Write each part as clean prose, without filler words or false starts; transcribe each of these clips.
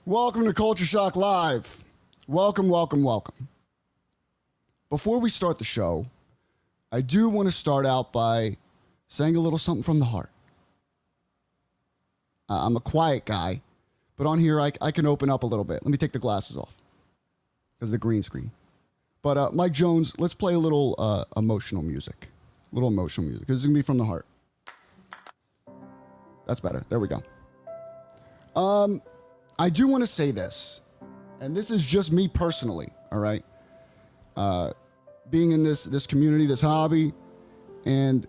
Welcome to Culture Shock Live. Welcome, welcome, welcome. Before we start the show, I do want to start out by saying a little something from the heart. I'm a quiet guy, but on here I can open up a little bit. Let me take the glasses off because the green screen. But Mike Jones, let's play a little emotional music. A little emotional music because it's going to be from the heart. That's better. There we go. I do want to say this, and this is just me personally, all right? Being in this community, this hobby, and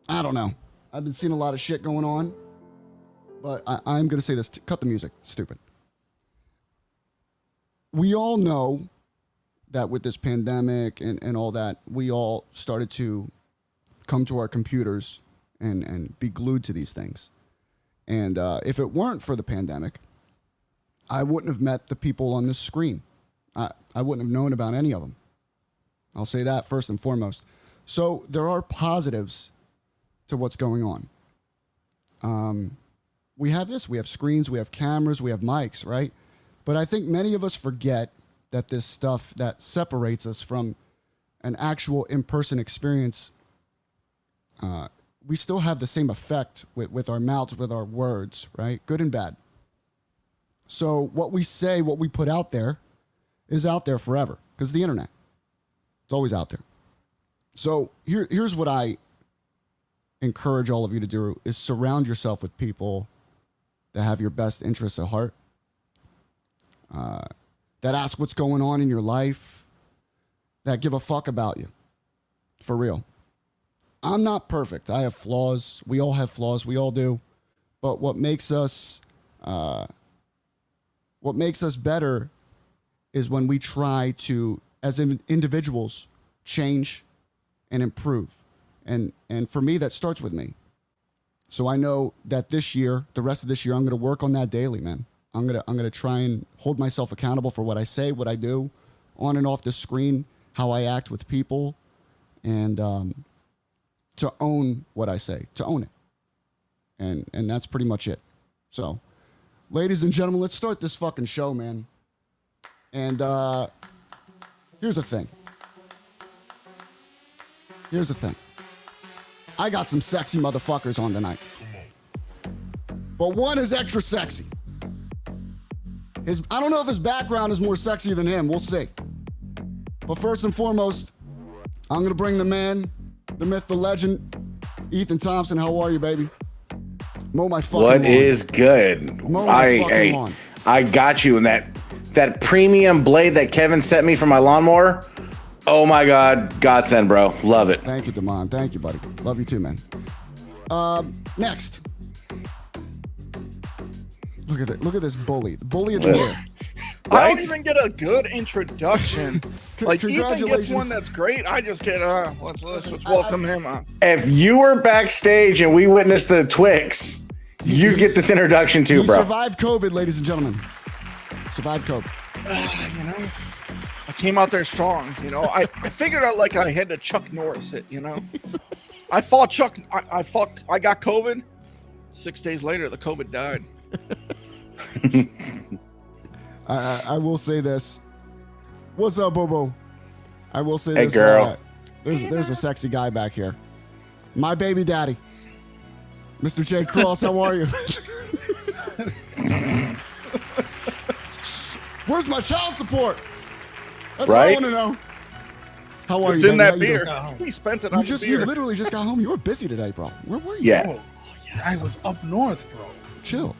I don't know. I've been seeing a lot of shit going on, but I'm going to say this. Cut the music. Stupid. We all know that with this pandemic and all that, we all started to come to our computers and be glued to these things. And if it weren't for the pandemic, I wouldn't have met the people on this screen. I wouldn't have known about any of them. I'll say that first and foremost. So there are positives to what's going on. We have this. We have screens. We have cameras. We have mics, right? But I think many of us forget that this stuff that separates us from an actual in-person experience, we still have the same effect with our mouths, with our words, right? Good and bad. So what we say, what we put out there is out there forever because the internet, it's always out there. So here's what I encourage all of you to do is surround yourself with people that have your best interests at heart, that ask what's going on in your life, that give a fuck about you, for real. I'm not perfect. I have flaws. We all have flaws. We all do. But what makes us better is when we try to, as individuals, change and improve. And for me, that starts with me. So I know that this year, the rest of this year, I'm going to work on that daily, man. I'm gonna try and hold myself accountable for what I say, what I do, on and off the screen, how I act with people, and to own what I say, to own it. And that's pretty much it. So, ladies and gentlemen, let's start this fucking show, man. And here's the thing. I got some sexy motherfuckers on tonight. But one is extra sexy. I don't know if his background is more sexy than him. We'll see. But first and foremost, I'm going to bring the man, the myth, the legend, Ethan Thompson. How are you, baby? Mow my fucking lawn. What is good? Mow my fucking lawn. I got you. And that premium blade that Kevin sent me for my lawnmower. Oh my God. Godsend, bro. Love it. Thank you, Damon. Thank you, buddy. Love you too, man. Next. Look at this bully. The bully of the year. I don't even get a good introduction. Like, Ethan gets one that's great. I just get, let's welcome him on. If you were backstage and we witnessed the Twix, you get this introduction too, bro. Survived COVID, ladies and gentlemen. Survived COVID. I came out there strong, I figured out like I had to Chuck Norris it, I fought Chuck. I got COVID. 6 days later, the COVID died. I will say this. What's up, Bobo? I will say hey, this. Girl. There's a sexy guy back here. My baby daddy. Mr. J. Cross, how are you? Where's my child support? That's what I want to know. How are you? It's in baby? that beer. He spent it on the beer. You literally just got home. You were busy today, bro. Where were you? Yeah. Oh, yes. I was up north, bro. Chill.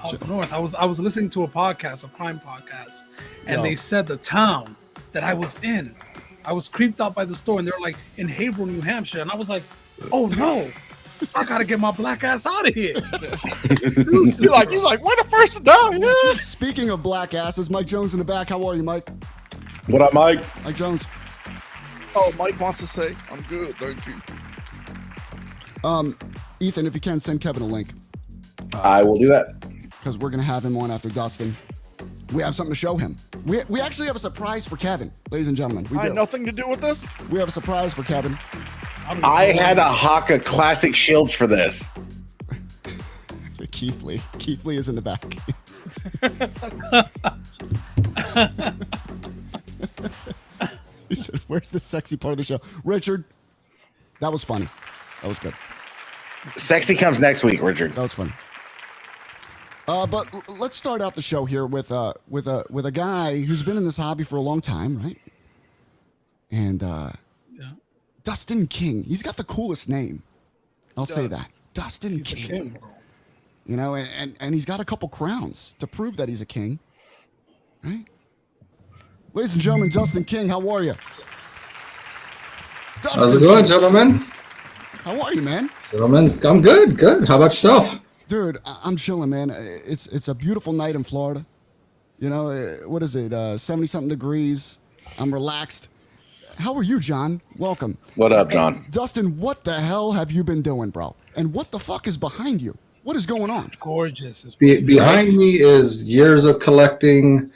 Up north. I was listening to a podcast, a crime podcast, and they said the town that I was in. I was creeped out by the store, and they were like in Haverhill, New Hampshire, and I was like, "Oh no, I gotta get my black ass out of here." He's like, we're the first to die. Yeah. Speaking of black asses, Mike Jones in the back. How are you, Mike? What up, Mike? Mike Jones. Oh, Mike wants to say, I'm good, thank you. Ethan, if you can, send Kevin a link. I will do that. Because we're going to have him on after Dustin. We have something to show him. We actually have a surprise for Kevin, ladies and gentlemen. We I had nothing to do with this? We have a surprise for Kevin. I had to hawk a classic shields for this. Keith Lee. Keith Lee is in the back. He said, "Where's the sexy part of the show?" Richard, that was funny. That was good. Sexy comes next week, Richard. That was funny. But let's start out the show here with a guy who's been in this hobby for a long time, right? And Dustin King. He's got the coolest name. I'll say that. Dustin He's King. a king, bro. You know, and he's got a couple crowns to prove that he's a king, right? Ladies and gentlemen, Dustin King, how are you? Dustin How's it going, King, gentlemen? how are you, man? Gentlemen, I'm good. Good. How about yourself? Dude, I'm chilling, man. It's a beautiful night in Florida. You know, what is it? 70-something degrees. I'm relaxed. How are you, John? Welcome. What up, John? Dustin, what the hell have you been doing, bro? And what the fuck is behind you? What is going on? Gorgeous. It's Behind me is years of collecting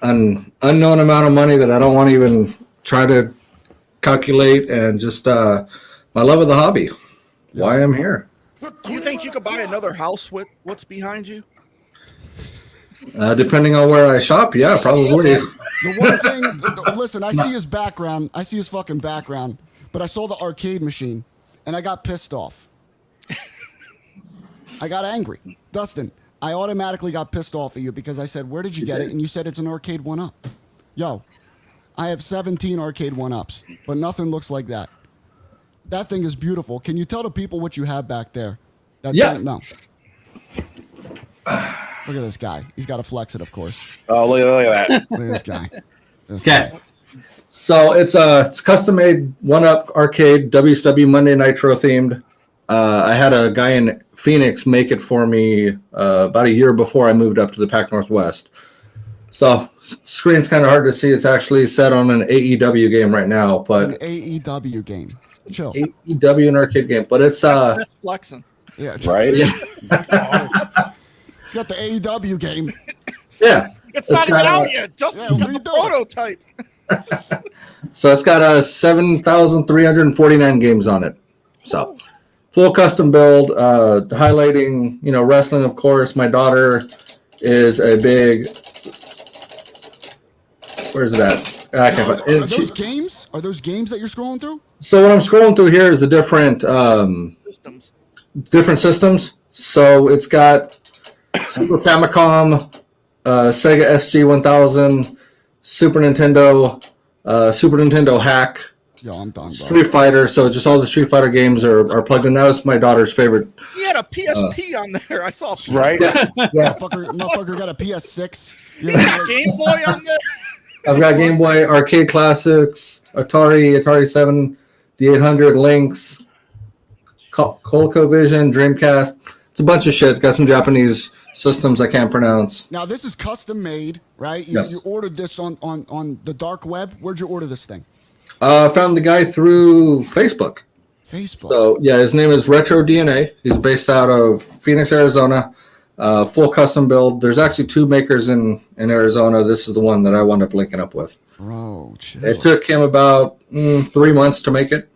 an unknown amount of money that I don't want to even try to calculate, and just my love of the hobby. Why I'm here. Do you think you could buy another house with what's behind you? Depending on where I shop, yeah, probably. The one thing, listen, I see his background. I see his fucking background, but I saw the arcade machine, and I got pissed off. I got angry. Dustin, I automatically got pissed off at you because I said, where did you get it? And you said it's an arcade 1-up. Yo, I have 17 arcade 1-ups, but nothing looks like that. That thing is beautiful. Can you tell the people what you have back there? That Yeah. don't know. Look at this guy. He's got to flex it, of course. Oh, look at that. Look at this guy. This Okay. guy. So it's custom made 1-up arcade WCW Monday Nitro themed. I had a guy in Phoenix make it for me about a year before I moved up to the Pac Northwest. So screen's kind of hard to see. It's actually set on an AEW game right now, An but AEW game. Chill. AEW an arcade game. But it's That's flexing. Yeah. Right? yeah, He's got the AEW game. yeah. It's not even got out yet. Justin's what are got you the doing? prototype. So it's got 7,349 games on it. So full custom build, highlighting, wrestling, of course. My daughter is a big. Where's it at? I can't find it. Are those games? Are those games that you're scrolling through? So what I'm scrolling through here is the different Systems. So it's got Super Famicom, Sega SG 1000, Super Nintendo Hack, Yo, I'm done, bro. Street Fighter. So just all the Street Fighter games are plugged in. That was my daughter's favorite. He had a PSP on there. I saw. Right? Yeah. Motherfucker got a PS6. You He know, had a Game Boy on there. I've got Game Boy, Arcade Classics, Atari 7, the 800, Lynx, ColecoVision, Dreamcast. It's a bunch of shit. It's got some Japanese systems I can't pronounce. now this is custom made, right? Yes. You ordered this on the dark web. Where'd you order this thing? I found the guy through Facebook. Facebook. So, yeah, his name is Retro DNA. He's based out of Phoenix, Arizona. Full custom build. There's actually 2 makers in Arizona. This is the one that I wound up linking up with. Bro, chill. It took him about 3 months to make it,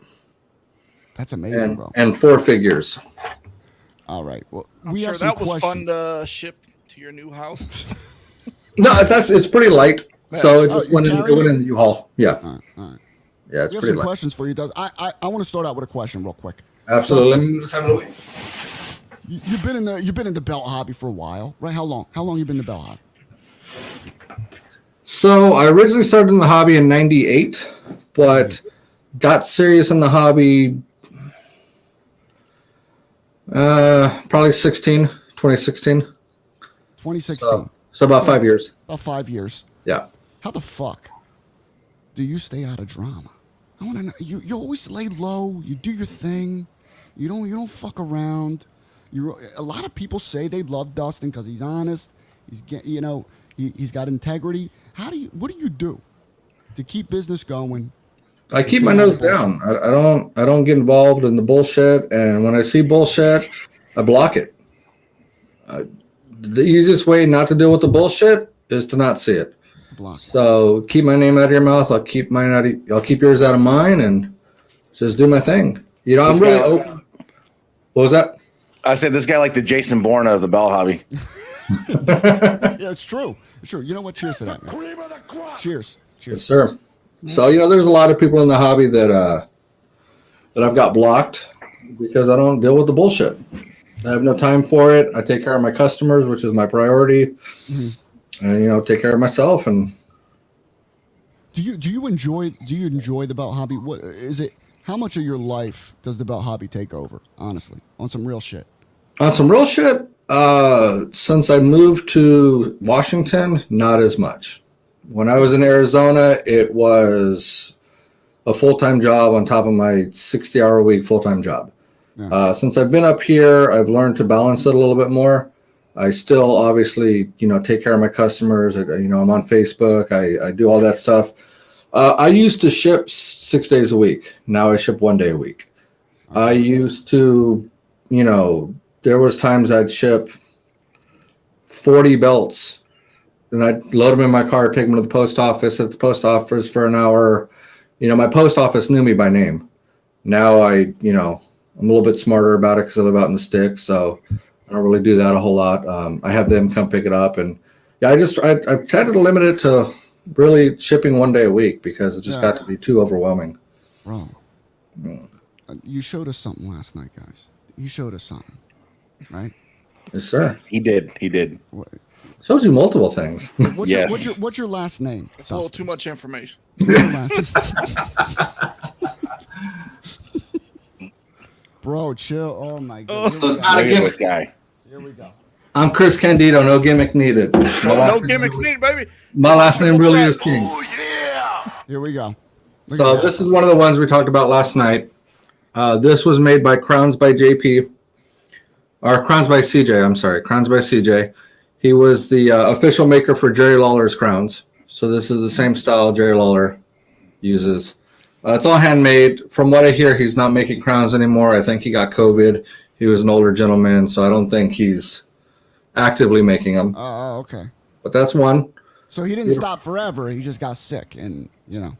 That's amazing, bro. and 4 figures. All right. Well, I'm we sure have some that was questions. fun to ship to your new house. No, it's pretty light. So it just you went in carried it? the U-Haul. Yeah. All right, all right. Yeah, it's We have pretty some light. questions for you, Does I want to start out with a question real quick. Absolutely. Let me move this out of the way. You've been in the belt hobby for a while, right? How long? How long you been in the belt hobby? So I originally started in the hobby in '98, but got serious in the hobby probably 2016. 2016. So about 5 years. About 5 years. Yeah. How the fuck do you stay out of drama? I want to know. You always lay low. You do your thing. You don't fuck around. A lot of people say they love Dustin because he's honest. He's got integrity. What do you do to keep business going? I keep my nose down. I don't get involved in the bullshit, and when I see bullshit, I block it. The easiest way not to deal with the bullshit is to not see it. Block. So keep my name out of your mouth. I'll keep yours out of mine, and just do my thing. I'm really open. What was that? I said this guy like the Jason Bourne of the bell hobby. Yeah, it's true. It's true. You know what? Cheers to that, man. Cheers. Yes, sir. So, there's a lot of people in the hobby that I've got blocked because I don't deal with the bullshit. I have no time for it. I take care of my customers, which is my priority, and take care of myself. And do you enjoy the belt hobby? What is it? How much of your life does the belt hobby take over? Honestly, on some real shit. On some real shit, since I moved to Washington, not as much. When I was in Arizona, it was a full-time job on top of my 60-hour-a-week full-time job. Yeah. Since I've been up here, I've learned to balance it a little bit more. I still obviously, take care of my customers. I'm on Facebook. I do all that stuff. I used to ship 6 days a week. Now I ship 1 day a week. I used to, there was times I'd ship 40 belts, and I'd load them in my car, take them to the post office, at the post office for an hour. My post office knew me by name. Now I'm a little bit smarter about it because I live out in the sticks, so I don't really do that a whole lot. I have them come pick it up, and I've tried to limit it to really shipping 1 day a week because it just got to be too overwhelming. Bro, you showed us something last night, guys. You showed us something, right? Yes, sir. He did. What? Shows you multiple things. What's your last name? That's a little too much information. Bro, chill. Oh my god. So it's not a gimmick guy. Here we go. I'm Chris Candido. No gimmick needed. No gimmicks needed, baby. My last name really is King. Oh yeah. Here we go. So this is one of the ones we talked about last night. This was made by Crowns by JP. Or Crowns by CJ. I'm sorry. Crowns by CJ. He was the official maker for Jerry Lawler's crowns. So this is the same style Jerry Lawler uses. It's all handmade. From what I hear, he's not making crowns anymore. I think he got COVID. He was an older gentleman, so I don't think he's actively making them. Oh, okay. But that's one. So he didn't stop forever. He just got sick, and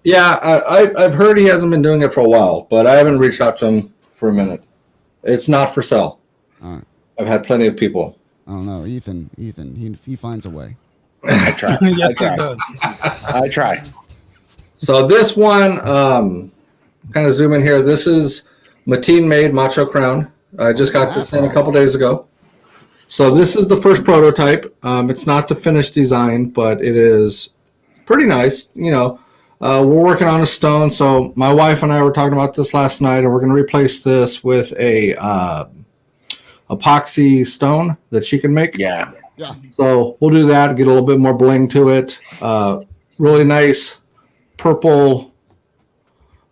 Yeah, I've heard he hasn't been doing it for a while, but I haven't reached out to him for a minute. It's not for sale. All right. I've had plenty of people. I don't know, Ethan. He finds a way. I try. Yes, he does. I try. So this one, kind of zoom in here. This is Mateen made Macho Crown. I just got this in a couple days ago. So this is the first prototype. It's not the finished design, but it is pretty nice. We're working on a stone. So my wife and I were talking about this last night, and we're going to replace this with a epoxy stone that she can make. Yeah. So we'll do that, get a little bit more bling to it. Really nice purple.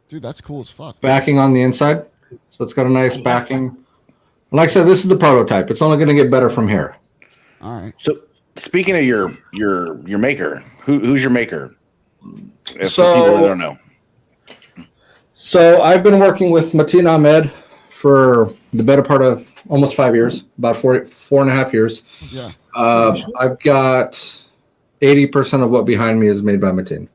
Dude, that's cool as fuck. Backing on the inside. So it's got a nice backing. Like I said, this is the prototype. It's only going to get better from here. All right. So speaking of your maker, who's your maker? For So- people that don't know. So I've been working with Mateen Ahmed for the better part of almost 5 years, about 4.5 years. Yeah. I've got 80% of what behind me is made by Mateen.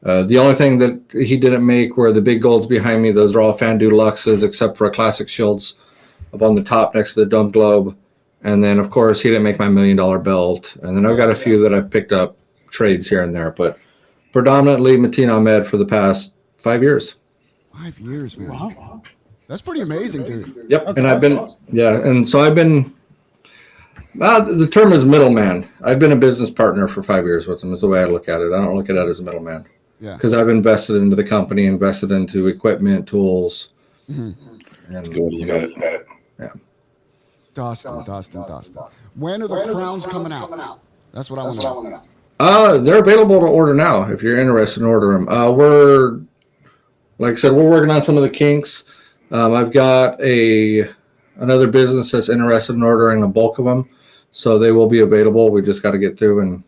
The only thing that he didn't make were the big golds behind me. Those are all Fan Deluxes, except for classic shields up on the top next to the Dome Globe. And then, of course, he didn't make my $1 million belt. And then I've got a few that I've picked up trades here and there. But predominantly Mateen Ahmed for the past 5 years. 5 years, man. Wow. That's pretty amazing, dude. Yep. That's and I've been, awesome. and so I've been, the term is middleman. I've been a business partner for 5 years with him is the way I look at it. I don't look at it as a middleman. Yeah. Because I've invested into the company, invested into equipment, tools. Mm-hmm. And You got it. yeah. Dustin. When are the crowns coming out? That's what I want to know. They're available to order now if you're interested in ordering them. We're, like I said, we're working on some of the kinks. I've got another business that's interested in ordering a bulk of them, so they will be available. We just got to get through and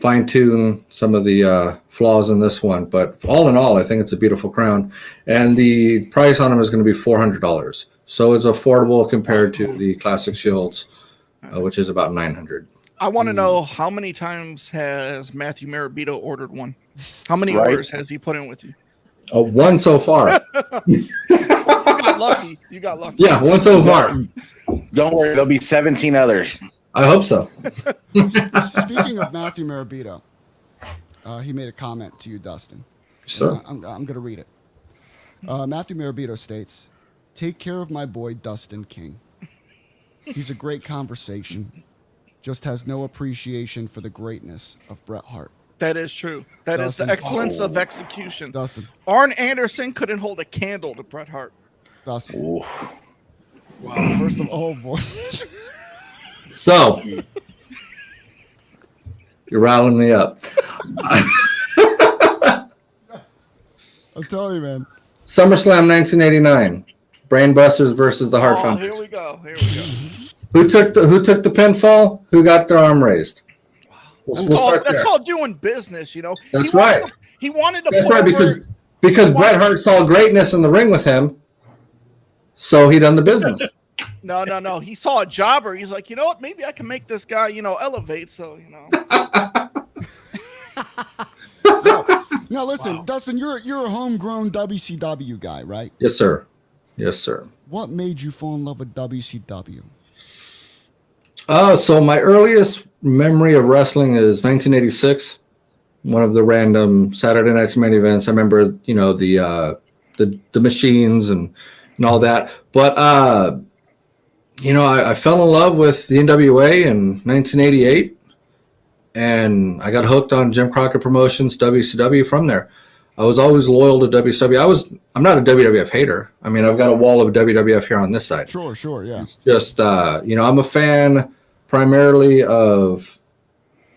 fine tune some of the flaws in this one. But all in all, I think it's a beautiful crown, and the price on them is going to be $400. So it's affordable compared to the classic shields, which is about $900. I want to know how many times has Matthew Marabito ordered one? How many orders has he put in with you? One so far. You got lucky. You got lucky. Yeah, one so far. Don't worry, there'll be 17 others. I hope so. Speaking of Matthew Marabito, he made a comment to you, Dustin. So I'm going to read it. Matthew Marabito states, "Take care of my boy Dustin King. He's a great conversation. Just has no appreciation for the greatness of Bret Hart." That is true. That is Dustin. the excellence of execution. Dustin. Arn Anderson couldn't hold a candle to Bret Hart. Dustin. Oof. Wow. First of all, boy. So you're riling me up. I'm telling you, man. SummerSlam 1989, Brainbusters versus the Hart Oh, Foundation. here we go. Here we go. Who took the pinfall? Who got their arm raised? We'll start That's there. called doing business, you know. That's He wanted right. to- He wanted to That's put right, over. because Bret Hart saw greatness in the ring with him, so he done the business. No. He saw a jobber. He's like, you know what? Maybe I can make this guy, elevate. So, Now listen, Dustin, you're a homegrown WCW guy, right? Yes, sir. Yes, sir. What made you fall in love with WCW? So my earliest memory of wrestling is 1986, one of the random Saturday Night's main events. I remember, the machines and all that. But I fell in love with the NWA in 1988, and I got hooked on Jim Crockett Promotions, WCW from there. I was always loyal to WCW. I'm not a WWF hater. I mean, I've got a wall of WWF here on this side. Sure, yeah. Just, I'm a fan primarily of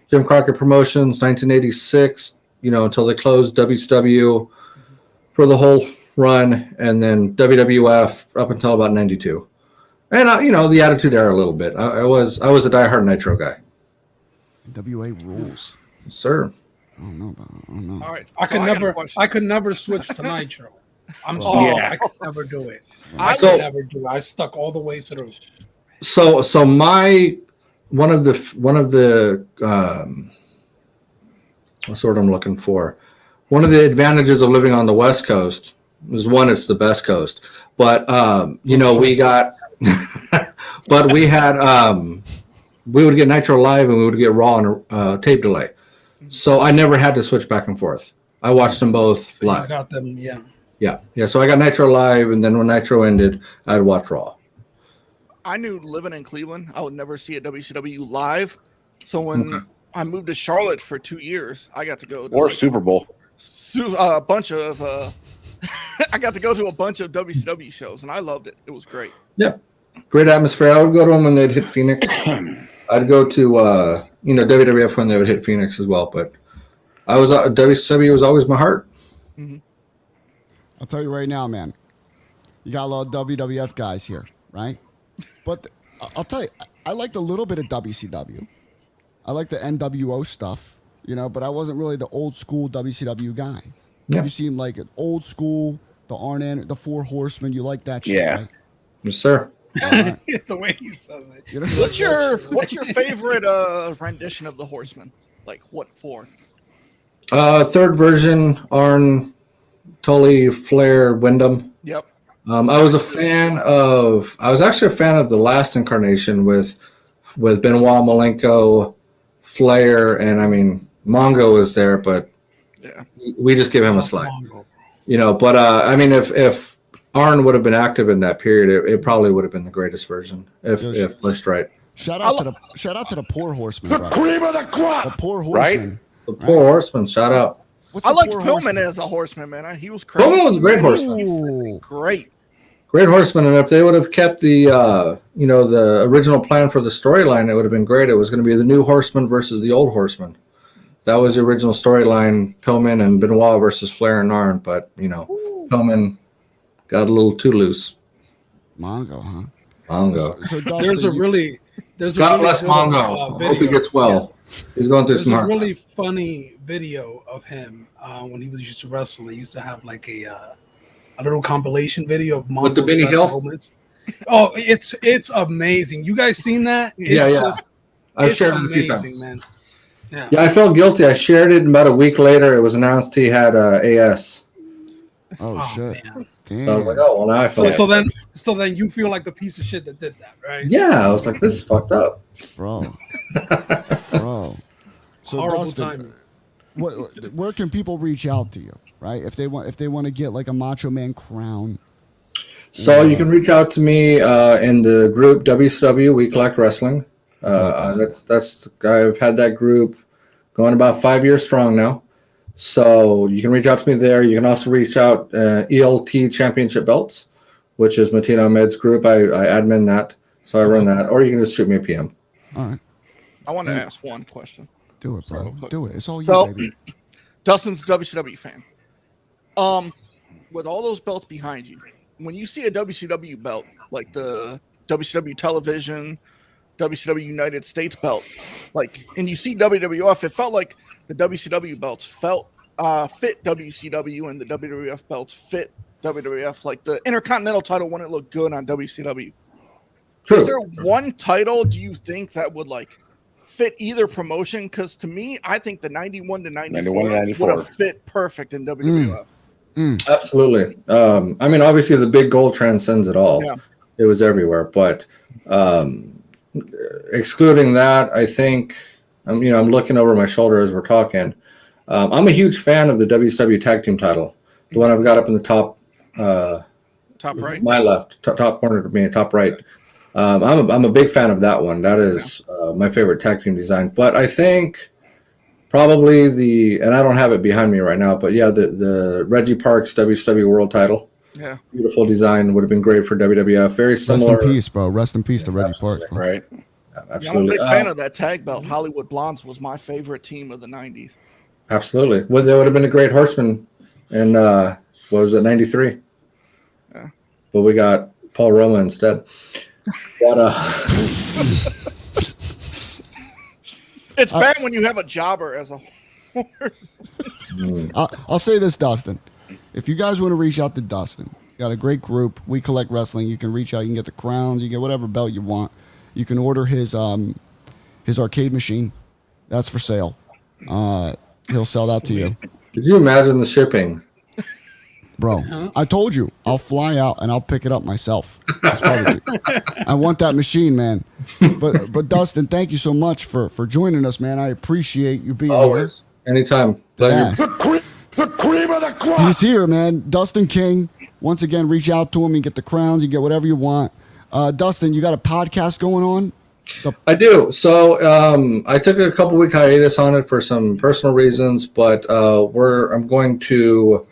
Jim Crockett Promotions, 1986, until they closed WCW for the whole run, and then WWF up until about 92. And, the Attitude Era a little bit. I was a diehard Nitro guy. WA rules. Yes, sir. I don't know. all right. I so got a question. could never switch to Nitro. I'm Oh, sorry, yeah. I could never do it. I I So- could never do it. I stuck all the way through. So one of the what's the word I'm looking for? One of the advantages of living on the West Coast is one, it's the best coast. But we got, but we had we would get Nitro live and we would get Raw on a tape delay. So I never had to switch back and forth. I watched them both So you live. got them, yeah. Yeah. So I got Nitro live, and then when Nitro ended, I'd watch Raw. I knew living in Cleveland, I would never see a WCW live. So when I moved to Charlotte for 2 years, I got to go to Or Super Bowl. a bunch of I got to go to a bunch of WCW shows, and I loved it. It was great. Yeah, great atmosphere. I would go to them when they'd hit Phoenix. I'd go to WWF when they would hit Phoenix as well. But I was WCW was always my heart. I'll tell you right now, man. You got a lot of WWF guys here, right? But I'll tell you, I liked a little bit of WCW. I like the NWO stuff, but I wasn't really the old school WCW guy. Yeah. You seem like an old school, the Four Horsemen. You like that shit, Yeah. right? Yes, sir. All right. The way he says it. You know? What's your favorite rendition of the Horseman? Like what for? Third version, Arn, Tully, Flair, Wyndham. Yep. I was actually a fan of the last incarnation with Benoit, Malenko, Flair, and Mongo was there, but Yeah. we just give him a slide. Mongo. But if Arn would have been active in that period, it probably would have been the greatest version if placed right. Shout out to the Poor Horsemen. Bro. Cream of the crop. The Poor Right? Horsemen. The Poor Horseman, shout out. What's I the liked Poor Pillman Horsemen? as a horseman, man. He was crazy. Pillman was a great horseman. Ooh. Great. Great horseman, and if they would have kept the the original plan for the storyline, it would have been great. It was going to be the new Horseman versus the old Horseman. That was the original storyline, Pillman and Benoit versus Flair and Arn, but Pillman got a little too loose. Mongo, huh? Mongo. So Dustin, There's a you- really God bless good, Mongo. Hope he video. gets well. He's going through There's some a hard really funny video of him when he was used to wrestle. He used to have like a little compilation video of With the Mongo's Vinny best Hill? moments. Oh, it's amazing. You guys seen that? Yeah, It's yeah. I've it's shared it a few amazing, times. man. Yeah, I felt guilty. I shared it, and about a week later, it was announced he had AS. Oh shit! Man. Damn. So I was like, oh, well, now I feel So then you feel like the piece of shit that did that, right? yeah, I was like, this is fucked up. Bro. So Horrible Dustin, timing. where can people reach out to you, right? If they want to get like a Macho Man crown. So you can reach out to me in the group WCW We Collect Wrestling. I've had that group going about 5 years strong now. So you can reach out to me there. You can also reach out ELT Championship Belts, which is Matina Ahmed's group. I admin that, so I run that. Or you can just shoot me a PM. All right. I want to ask one question. Do it, bro. Do it. It's all So, you, baby. Dustin's a WCW fan. With all those belts behind you, when you see a WCW belt, like the WCW Television, WCW United States belt, and you see WWF, it felt like the WCW belts fit WCW, and the WWF belts fit WWF. Like the Intercontinental title wouldn't look good on WCW. True. Is there one title do you think that would fit either promotion? Because to me, I think the 91 to 94 would have fit perfect in WWF. Absolutely. I mean, obviously the big goal transcends it all. Yeah. It was everywhere, but excluding that, I think I'm looking over my shoulder as we're talking. I'm a huge fan of the WCW Tag Team title, the one I've got up in the top right, my left, top corner to me, top right. I'm a big fan of that one. That is my favorite tag team design. But I think probably and I don't have it behind me right now, but yeah, the Reggie Parks WCW World title. Yeah. Beautiful design. Would have been great for WWF. Very similar. Rest in peace, bro. Rest in peace to Reggie Parks, bro. Right. Yeah, Yeah, I'm a absolutely. big fan of that tag belt. Hollywood Blondes was my favorite team of the 90s. Absolutely. Well, they would have been a great horseman in, what was it, 93? Yeah. But we got Paul Roma instead. But, It's bad when you have a jobber as a horse. I'll say this, Dustin. If you guys want to reach out to Dustin, got a great group. We Collect Wrestling. You can reach out. You can get the crowns. You get whatever belt you want. You can order his arcade machine. That's for sale. He'll sell that to you. could you imagine the shipping? Bro, I told you, I'll fly out and I'll pick it up myself. I want that machine, man. But Dustin, thank you so much for joining us, man. I appreciate you being Always. Anytime. Pleasure. here. The cream of the crop. He's here, man. Dustin King. Once again, reach out to him. You get the crowns. You get whatever you want. Dustin, you got a podcast going on? I do. So I took a couple week hiatus on it for some personal reasons, but I'm going to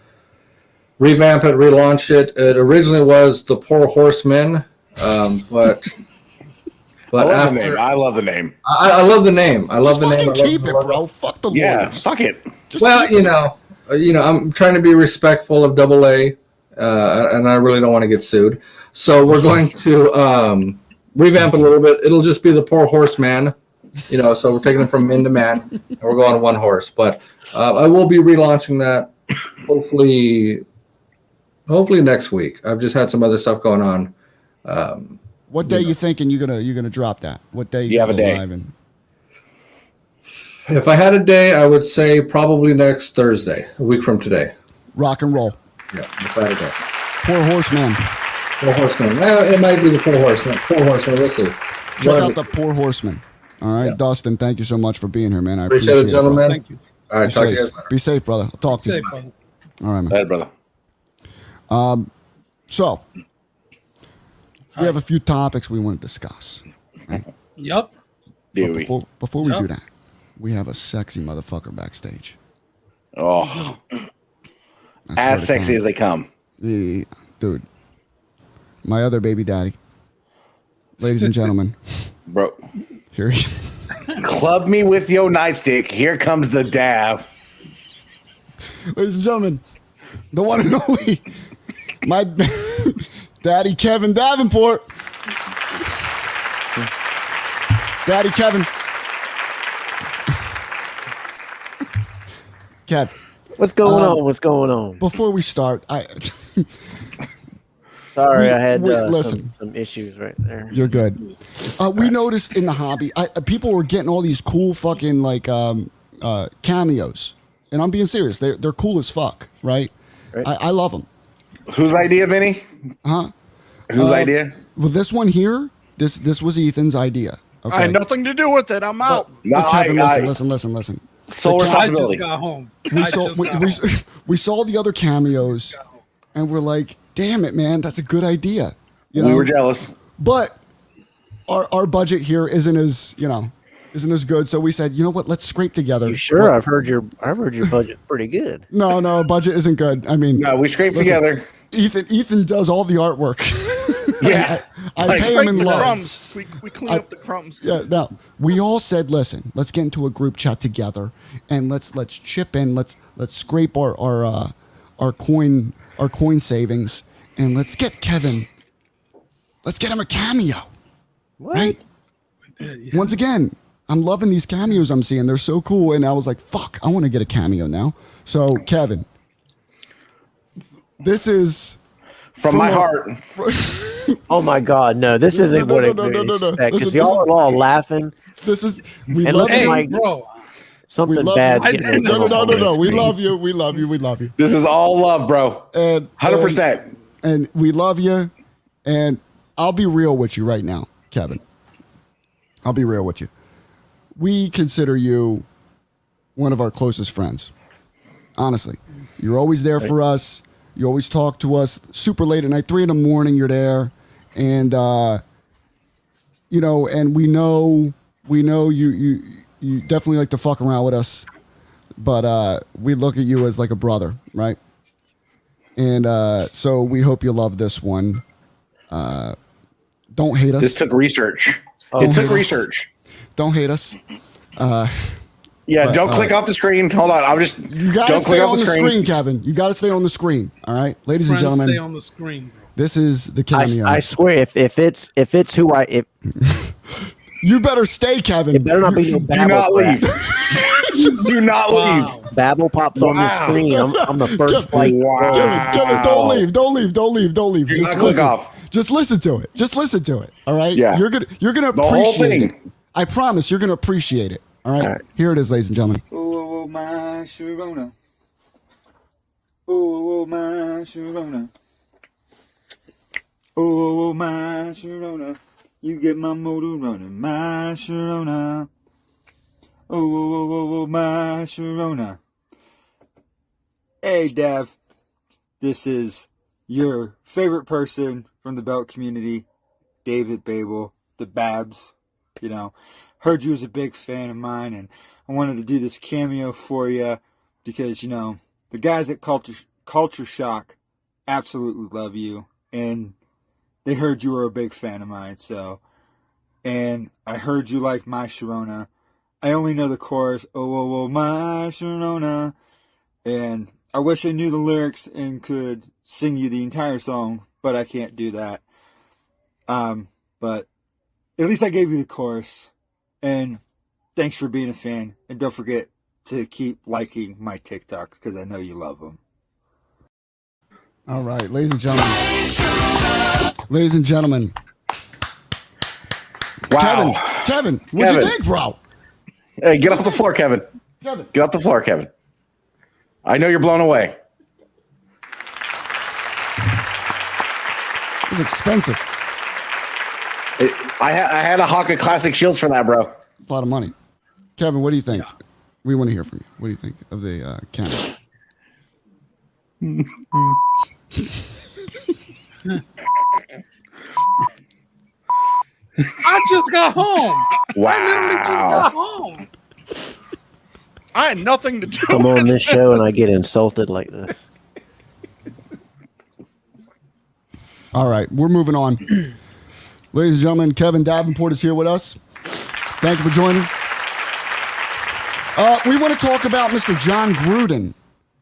revamp it, relaunch it. It originally was The Poor Horsemen, but I love the name. I love the name. I love the name. Fucking keep it, bro. Fuck the Yeah, lawyers. fuck it. Well, I'm trying to be respectful of AA, and I really don't want to get sued. So we're going to revamp it a little bit. It'll just be The Poor Horseman, so we're taking it from man to man, and we're going one horse. But I will be relaunching that hopefully next week. I've just had some other stuff going on. What day you thinking you're gonna drop that? What day You have a go day. live in? If I had a day, I would say probably next Thursday, a week from today. Rock and roll. Yeah, if I had a day. Poor Horseman. Poor Horseman. Well, it might be the Poor Horseman. Poor Horseman. Let's see. Check out the Poor Horseman. All right, Yeah. Dustin, thank you so much for being here, man. I Appreciate appreciate it, gentlemen. Thank you. All right, Be talk to you safe. guys later. Be safe, brother. I'll talk to Safe, you. brother. All right, man. Hey, brother. So, we have a few topics we want to discuss. Yep. Do But we? before we Yep. do that, we have a sexy motherfucker backstage. Oh, I swear as to sexy God. as they come. Yeah, dude. My other baby daddy. Ladies and gentlemen, Bro, here he club me with your nightstick. Here comes the Dav. Ladies and gentlemen, the one and only, my daddy Kevin Davenport. Daddy Kevin. Kev, What's going on? What's going on? before we start, Sorry, I had listen. some issues right there. You're good. We noticed in the hobby, people were getting all these cool fucking cameos, and I'm being serious. They're cool as fuck, right? Right. I love them. Whose idea, Vinny? Huh? Whose idea? Well, this one here, this was Ethan's idea. Okay. I had nothing to do with it. I'm out. No, But Kevin, I- listen. Sole The I responsibility. just got home. We saw the other cameos, and we're like, damn it, man, that's a good idea. You We know? were jealous. But our budget here isn't as good. So we said, you know what? Let's scrape together. You sure? I've heard your budget's pretty good. No, budget isn't good. I mean, No, we scraped listen, together. Ethan does all the artwork. Yeah. I pay him in the love. crumbs. We clean up the crumbs. Yeah, no. We all said, listen, let's get into a group chat together and let's chip in. Let's scrape our coin savings and let's get Kevin. Let's get him a cameo. What? Right? Once again, I'm loving these cameos I'm seeing. They're so cool. And I was like, fuck, I want to get a cameo now. So, Kevin, this is From my heart. Oh my God, no! This isn't what I expect. Because y'all are all laughing. This is we And love looking you. like bro. something We love bad. you. getting ready to No. go on. We love you. We love you. We love you. This is all love, bro. And 100%. And we love you. And I'll be real with you right now, Kevin. I'll be real with you. We consider you one of our closest friends. Honestly, you're always there for us. You always talk to us super late at night, 3 a.m. You're there, and you know, and we know you definitely like to fuck around with us, but we look at you as like a brother, right? And so we hope you love this one. Don't hate us. This took research. Oh, It took yes. research. Don't hate us. Yeah, But, don't click off the screen. Hold on. You gotta don't stay click off on the screen, Kevin. You gotta stay on the screen. All right, ladies and Friends, stay gentlemen, on the screen, bro. this is the cameo. I swear, if it's who I if You better stay, Kevin. it better not be no Do babble not crap. leave. Do not leave. Wow. Babble pops on the Wow. screen. I'm the first flight. Wow. Kevin, don't leave. Do not click off. Just listen to it. Just listen to it. All right. Yeah. You're gonna The whole appreciate it. thing. I promise you're gonna appreciate it. All right. All right. Here it is, ladies and gentlemen. Oh, my Sharona. Oh, my Sharona. Oh, my Sharona. You get my motor running, my Sharona. Oh, my Sharona. Hey, Dev. This is your favorite person from the belt community, David Babel, the Babs. You know, heard you was a big fan of mine, and I wanted to do this cameo for you because, you know, the guys at Culture Shock absolutely love you, and they heard you were a big fan of mine, so, and I heard you like My Sharona. I only know the chorus, oh, My Sharona, and I wish I knew the lyrics and could sing you the entire song, but I can't do that. But at least I gave you the chorus, and thanks for being a fan, and don't forget to keep liking my TikToks because I know you love them. All right, ladies and gentlemen. Ladies and gentlemen. Wow. Kevin, what'd you Kevin. think, bro? Hey, get off the floor, Kevin. Kevin. Get off the floor, Kevin. I know you're blown away. It's expensive. I had a Hawk of Classic Shields for that, bro. It's a lot of money. Kevin, what do you think? We want to hear from you. What do you think of the camera? I just got home. I literally just got Wow. home. I had nothing to do Come with on this show and I get insulted like this. All right, we're moving on. Ladies and gentlemen, Kevin Davenport is here with us. Thank you for joining. We want to talk about Mr. Jon Gruden,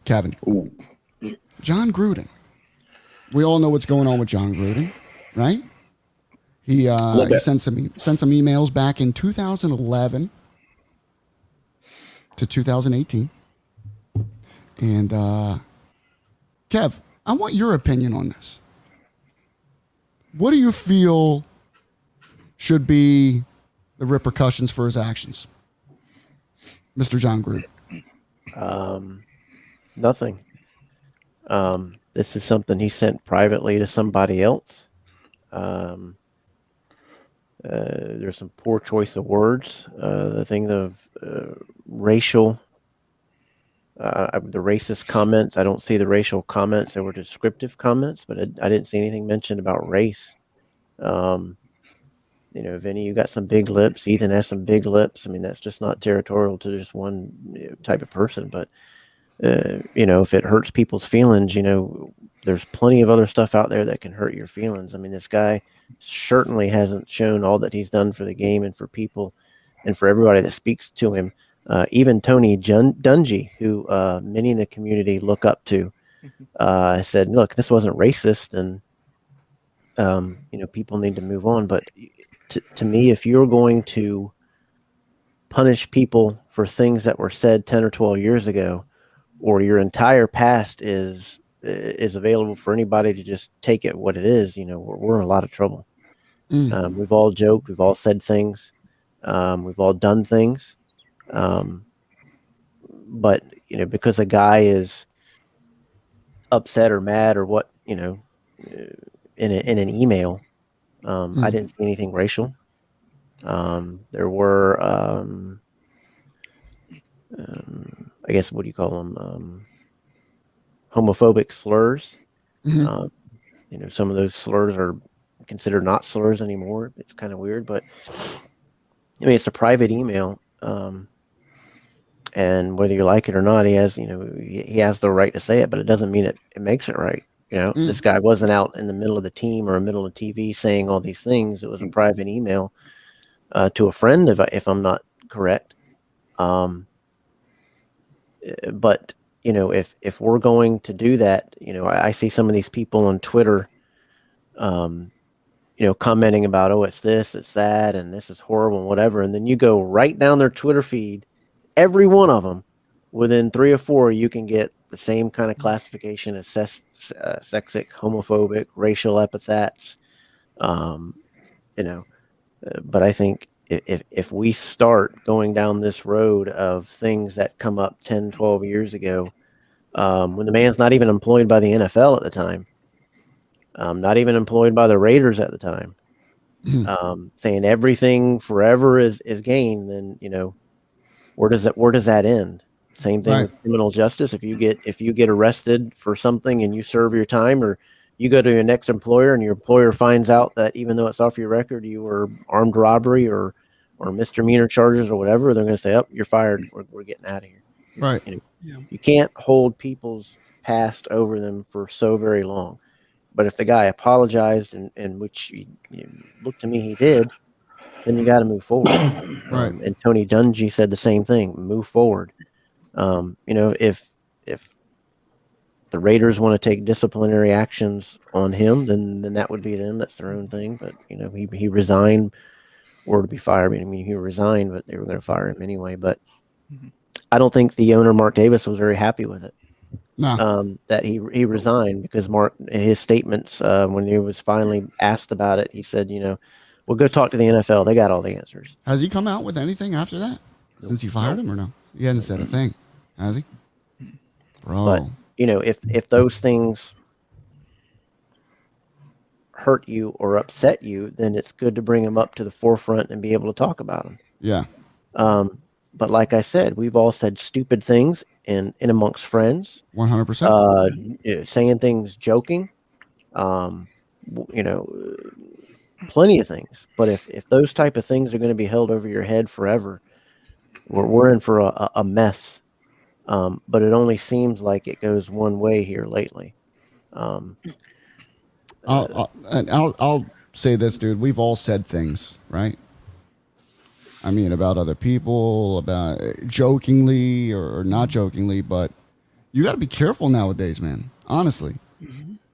Kevin. Ooh. Jon Gruden. We all know what's going on with Jon Gruden, right? He sent some emails back in 2011 to 2018. And Kev, I want your opinion on this. What do you feel should be the repercussions for his actions, Mr. Jon Gruden? Nothing. This is something he sent privately to somebody else. There's some poor choice of words. The thing of racial, the racist comments. I don't see the racial comments. There were descriptive comments, but I didn't see anything mentioned about race. Vinny, you got some big lips. Ethan has some big lips. I mean, that's just not territorial to just one type of person. But if it hurts people's feelings, there's plenty of other stuff out there that can hurt your feelings. I mean, this guy certainly hasn't shown all that he's done for the game and for people and for everybody that speaks to him. Even Tony Dungy, who many in the community look up to, said, look, this wasn't racist, and people need to move on. But to me, if you're going to punish people for things that were said 10 or 12 years ago, or your entire past is available for anybody to just take it what it is, we're in a lot of trouble. We've all joked, we've all said things, we've all done things, but because a guy is upset or mad or what, in an email, I didn't see anything racial. There were I guess, what do you call them? Homophobic slurs. Some of those slurs are considered not slurs anymore. It's kind of weird, but I mean, it's a private email. And whether you like it or not, he has the right to say it, but it doesn't mean it makes it right. This guy wasn't out in the middle of the team or the middle of TV saying all these things. It was a private email to a friend, if I'm not correct. But if we're going to do that, I see some of these people on Twitter, commenting about, oh, it's this, it's that, and this is horrible and whatever. And then you go right down their Twitter feed, every one of them, within 3 or 4, you can get the same kind of classification as sexic, homophobic, racial epithets. But I think if we start going down this road of things that come up 10, 12 years ago, when the man's not even employed by the NFL at the time, not even employed by the Raiders at the time, saying everything forever is gain, then where does that end? Same thing with criminal justice. If you get arrested for something and you serve your time, or you go to your next employer and your employer finds out that even though it's off your record, you were armed robbery or misdemeanor charges or whatever, they're going to say, "Oh, you're fired. We're getting out of here." Right. You can't hold people's past over them for so very long. But if the guy apologized, and which looked to me he did, then you got to move forward. Right. And Tony Dungy said the same thing: move forward. If the Raiders want to take disciplinary actions on him, then that would be them. That's their own thing. But he resigned, or to be fired. I mean, he resigned, but they were going to fire him anyway. But I don't think the owner, Mark Davis, was very happy with it. No. That he resigned, because his statements, when he was finally asked about it, he said, "Well, go talk to the NFL. They got all the answers." Has he come out with anything after that? Since he fired him, or no? He hasn't said a thing, has he? Bro. But if those things hurt you or upset you, then it's good to bring them up to the forefront and be able to talk about them. Yeah. But like I said, we've all said stupid things in amongst friends. 100%. Saying things joking, plenty of things. But if those type of things are going to be held over your head forever, we're in for a mess. But it only seems like it goes one way here lately. I'll say this, dude. We've all said things, right? I mean, about other people, about jokingly or not jokingly, but you ap to be careful nowadays, man. Honestly,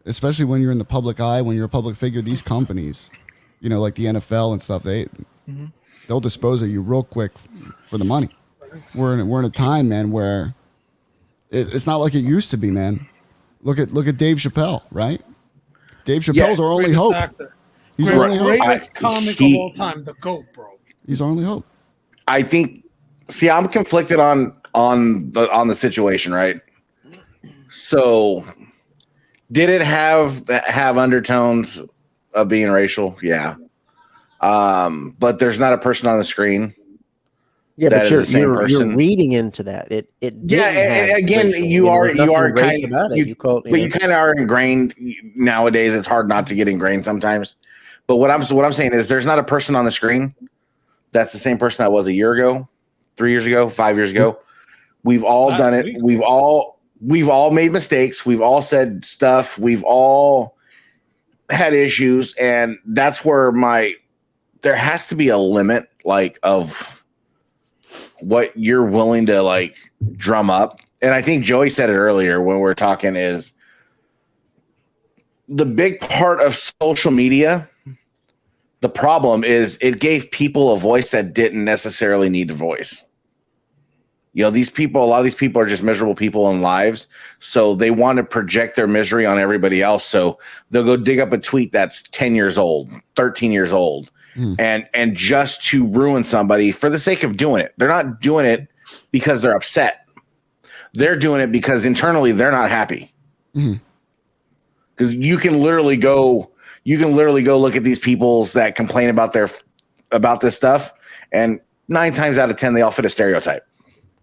especially when you're in the public eye, when you're a public figure. These companies, like the NFL and stuff, they'll dispose of you real quick for the money. We're in a time, man, where it's not like it used to be, man. Look at Dave Chappelle, right? Dave Chappelle's our only hope. Actor. He's our only hope. Greatest comic of all time, the GOAT, bro. He's our only hope. I think. See, I'm conflicted on the situation, right? So, Did it have undertones of being racial? Yeah. But there's not a person on the screen. Yeah, that but is the same person. you're reading into that. It Yeah, didn't have again, racial, you there's are nothing race kind about it. you But you kind of are ingrained nowadays. It's hard not to get ingrained sometimes. But what I'm saying is, there's not a person on the screen that's the same person that was a year ago, 3 years ago, 5 years ago. We've all done it. We've all made mistakes. We've all said stuff. We've all had issues, and that's where there has to be a limit, like, of what you're willing to like drum up. And I think Joey said it earlier when we were talking, is the big part of social media. The problem is it gave people a voice that didn't necessarily need a voice. You know, a lot of these people are just miserable people in lives. So they want to project their misery on everybody else. So they'll go dig up a tweet that's 10 years old, 13 years old, and just to ruin somebody for the sake of doing it. They're not doing it because they're upset. They're doing it because internally they're not happy. Because you can literally go look at these peoples that complain about this stuff, and 9 times out of 10 they all fit a stereotype.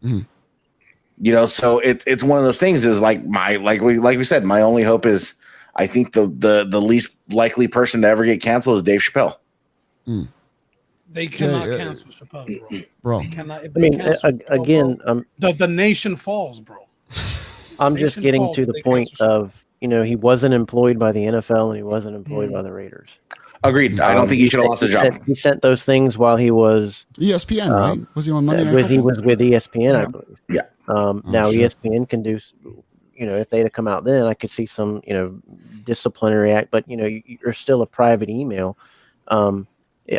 You know, so it's one of those things. Is like we said, my only hope is, I think the least likely person to ever get canceled is Dave Chappelle. They cannot cancel Chappelle, bro. They cannot, I mean, again, the nation falls, bro. I'm just getting to the point of, he wasn't employed by the NFL and he wasn't employed by the Raiders. Agreed. I don't think he should have lost his job. He sent those things while he was ESPN, right? Was he on Monday Night Football? He was with ESPN, I believe. Yeah. Now ESPN can do, if they'd have come out then, I could see some, disciplinary act. But you're still a private email.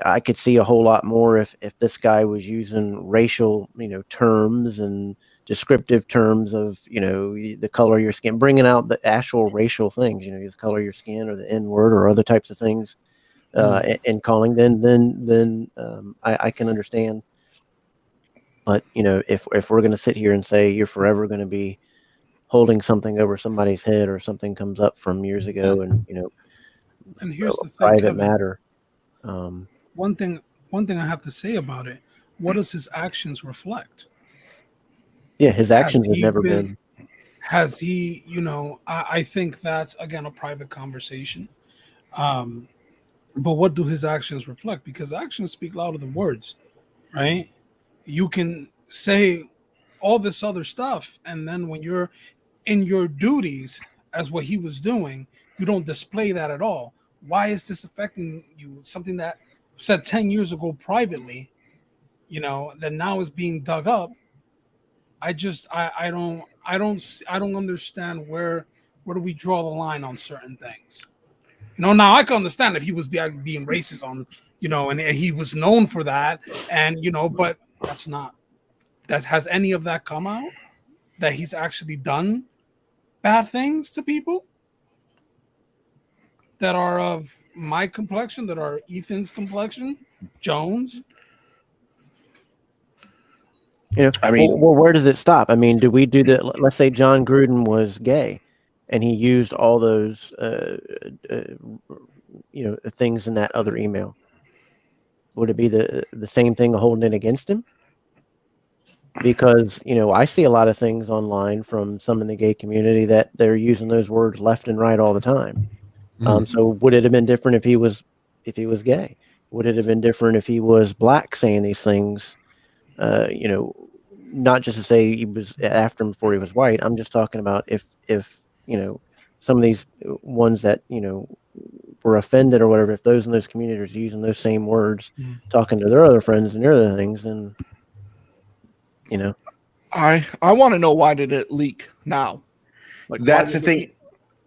I could see a whole lot more if this guy was using racial, terms and descriptive terms of, the color of your skin, bringing out the actual racial things, the color of your skin or the N word or other types of things, and calling, then I can understand. But, if we're going to sit here and say you're forever going to be holding something over somebody's head, or something comes up from years ago and, and here's the thing, private Kevin, matter. One thing I have to say about it, what does his actions reflect? Yeah, his actions have never been. Has he, I think that's, again, a private conversation. But what do his actions reflect? Because actions speak louder than words, right? You can say all this other stuff, and then when you're in your duties as what he was doing, you don't display that at all. Why is this affecting you? Something that said 10 years ago privately, that now is being dug up. I don't understand where do we draw the line on certain things. Now I can understand if he was being racist on, and he was known for that, and but has any of that come out, that he's actually done bad things to people that are of my complexion, that are Ethan's complexion, Jones? I mean, well, where does it stop? I mean, do we do that? Let's say Jon Gruden was gay, and he used all those, things in that other email. Would it be the same thing holding it against him? Because I see a lot of things online from some in the gay community that they're using those words left and right all the time. So would it have been different if he was gay? Would it have been different if he was black, saying these things? Not just to say he was after him before he was white. I'm just talking about if some of these ones that were offended or whatever, if those in those communities are using those same words, talking to their other friends and their other things, then I want to know, why did it leak now? Like, that's the thing.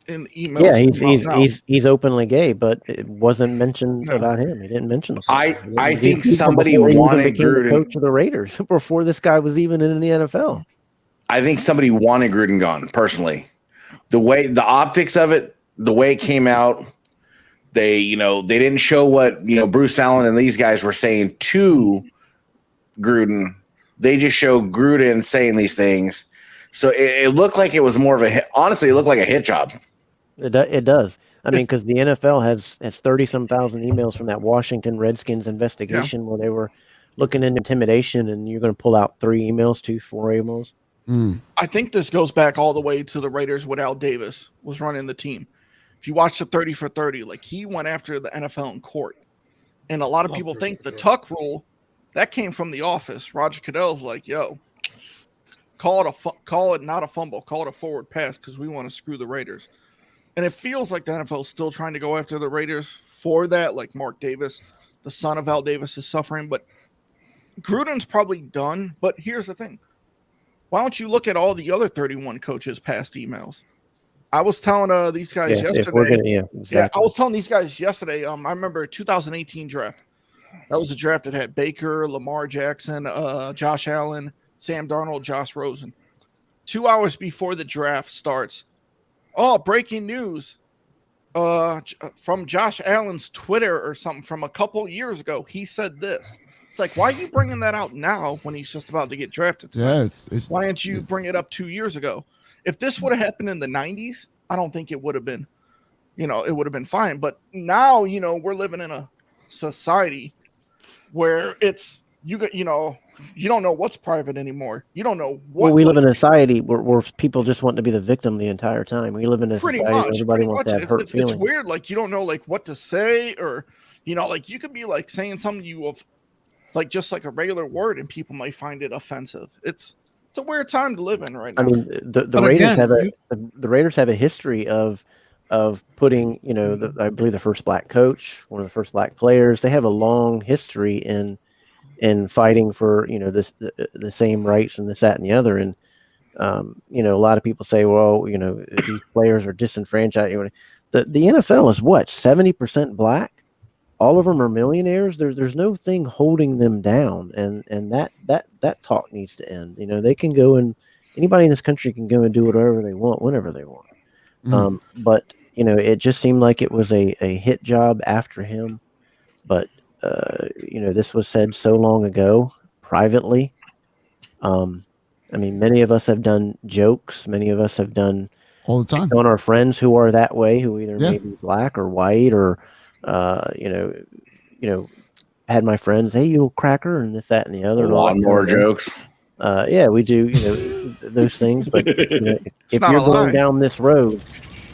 In the emails. Yeah, he's openly gay, but it wasn't mentioned about him. He didn't mention the I think somebody wanted Gruden, the coach of the Raiders, before this guy was even in the NFL. I think somebody wanted Gruden gone, personally. The optics of it, the way it came out, they didn't show what Bruce Allen and these guys were saying to Gruden. They just showed Gruden saying these things. So it looked like it was more of a hit. Honestly, it looked like a hit job. It does. I mean, because the NFL has 30-some thousand emails from that Washington Redskins investigation where they were looking into intimidation, and you're going to pull out 4 emails. I think this goes back all the way to the Raiders when Al Davis was running the team. If you watch the 30 for 30, like he went after the NFL in court. And a lot of people think the tuck rule, that came from the office. Roger Goodell's like, yo, call it not a fumble, call it a forward pass because we want to screw the Raiders. And it feels like the NFL is still trying to go after the Raiders for that. Like Mark Davis, the son of Al Davis, is suffering. But Gruden's probably done. But here's the thing. Why don't you look at all the other 31 coaches' past emails? I was telling these guys yesterday. I was telling these guys yesterday. I remember 2018 draft. That was a draft that had Baker, Lamar Jackson, Josh Allen, Sam Darnold, Josh Rosen. 2 hours before the draft starts, breaking news from Josh Allen's Twitter or something from a couple years ago. He said this. It's like, why are you bringing that out now when he's just about to get drafted? Yeah, why didn't you bring it up 2 years ago? If this would have happened in the 90s, I don't think it would have been, it would have been fine. But now, we're living in a society where it's, you don't know what's private anymore. You don't know what. Well, we live in a society where people just want to be the victim the entire time. We live in a society where everybody wants that hurt feeling. It's weird. Like, you don't know, like, what to say, or, like, you could be, like, saying something you have, like, just like a regular word, and people might find it offensive. It's a weird time to live in right now. I mean, the Raiders have a history of putting, I believe the first black coach, one of the first black players. They have a long history in fighting for, the same rights and this, that, and the other. And a lot of people say, well, these players are disenfranchised. The NFL is what, 70% black? All of them are millionaires. There's no thing holding them down, and that talk needs to end. They can go, and anybody in this country can go and do whatever they want whenever they want. But it just seemed like it was a hit job after him. But this was said so long ago privately. I mean, many of us have done jokes. Many of us have done all the time on our friends who are that way, who either may be black or white or had my friends, hey, you little cracker, and this, that, and the other. A lot more jokes. We do, those things. But if you're going down this road,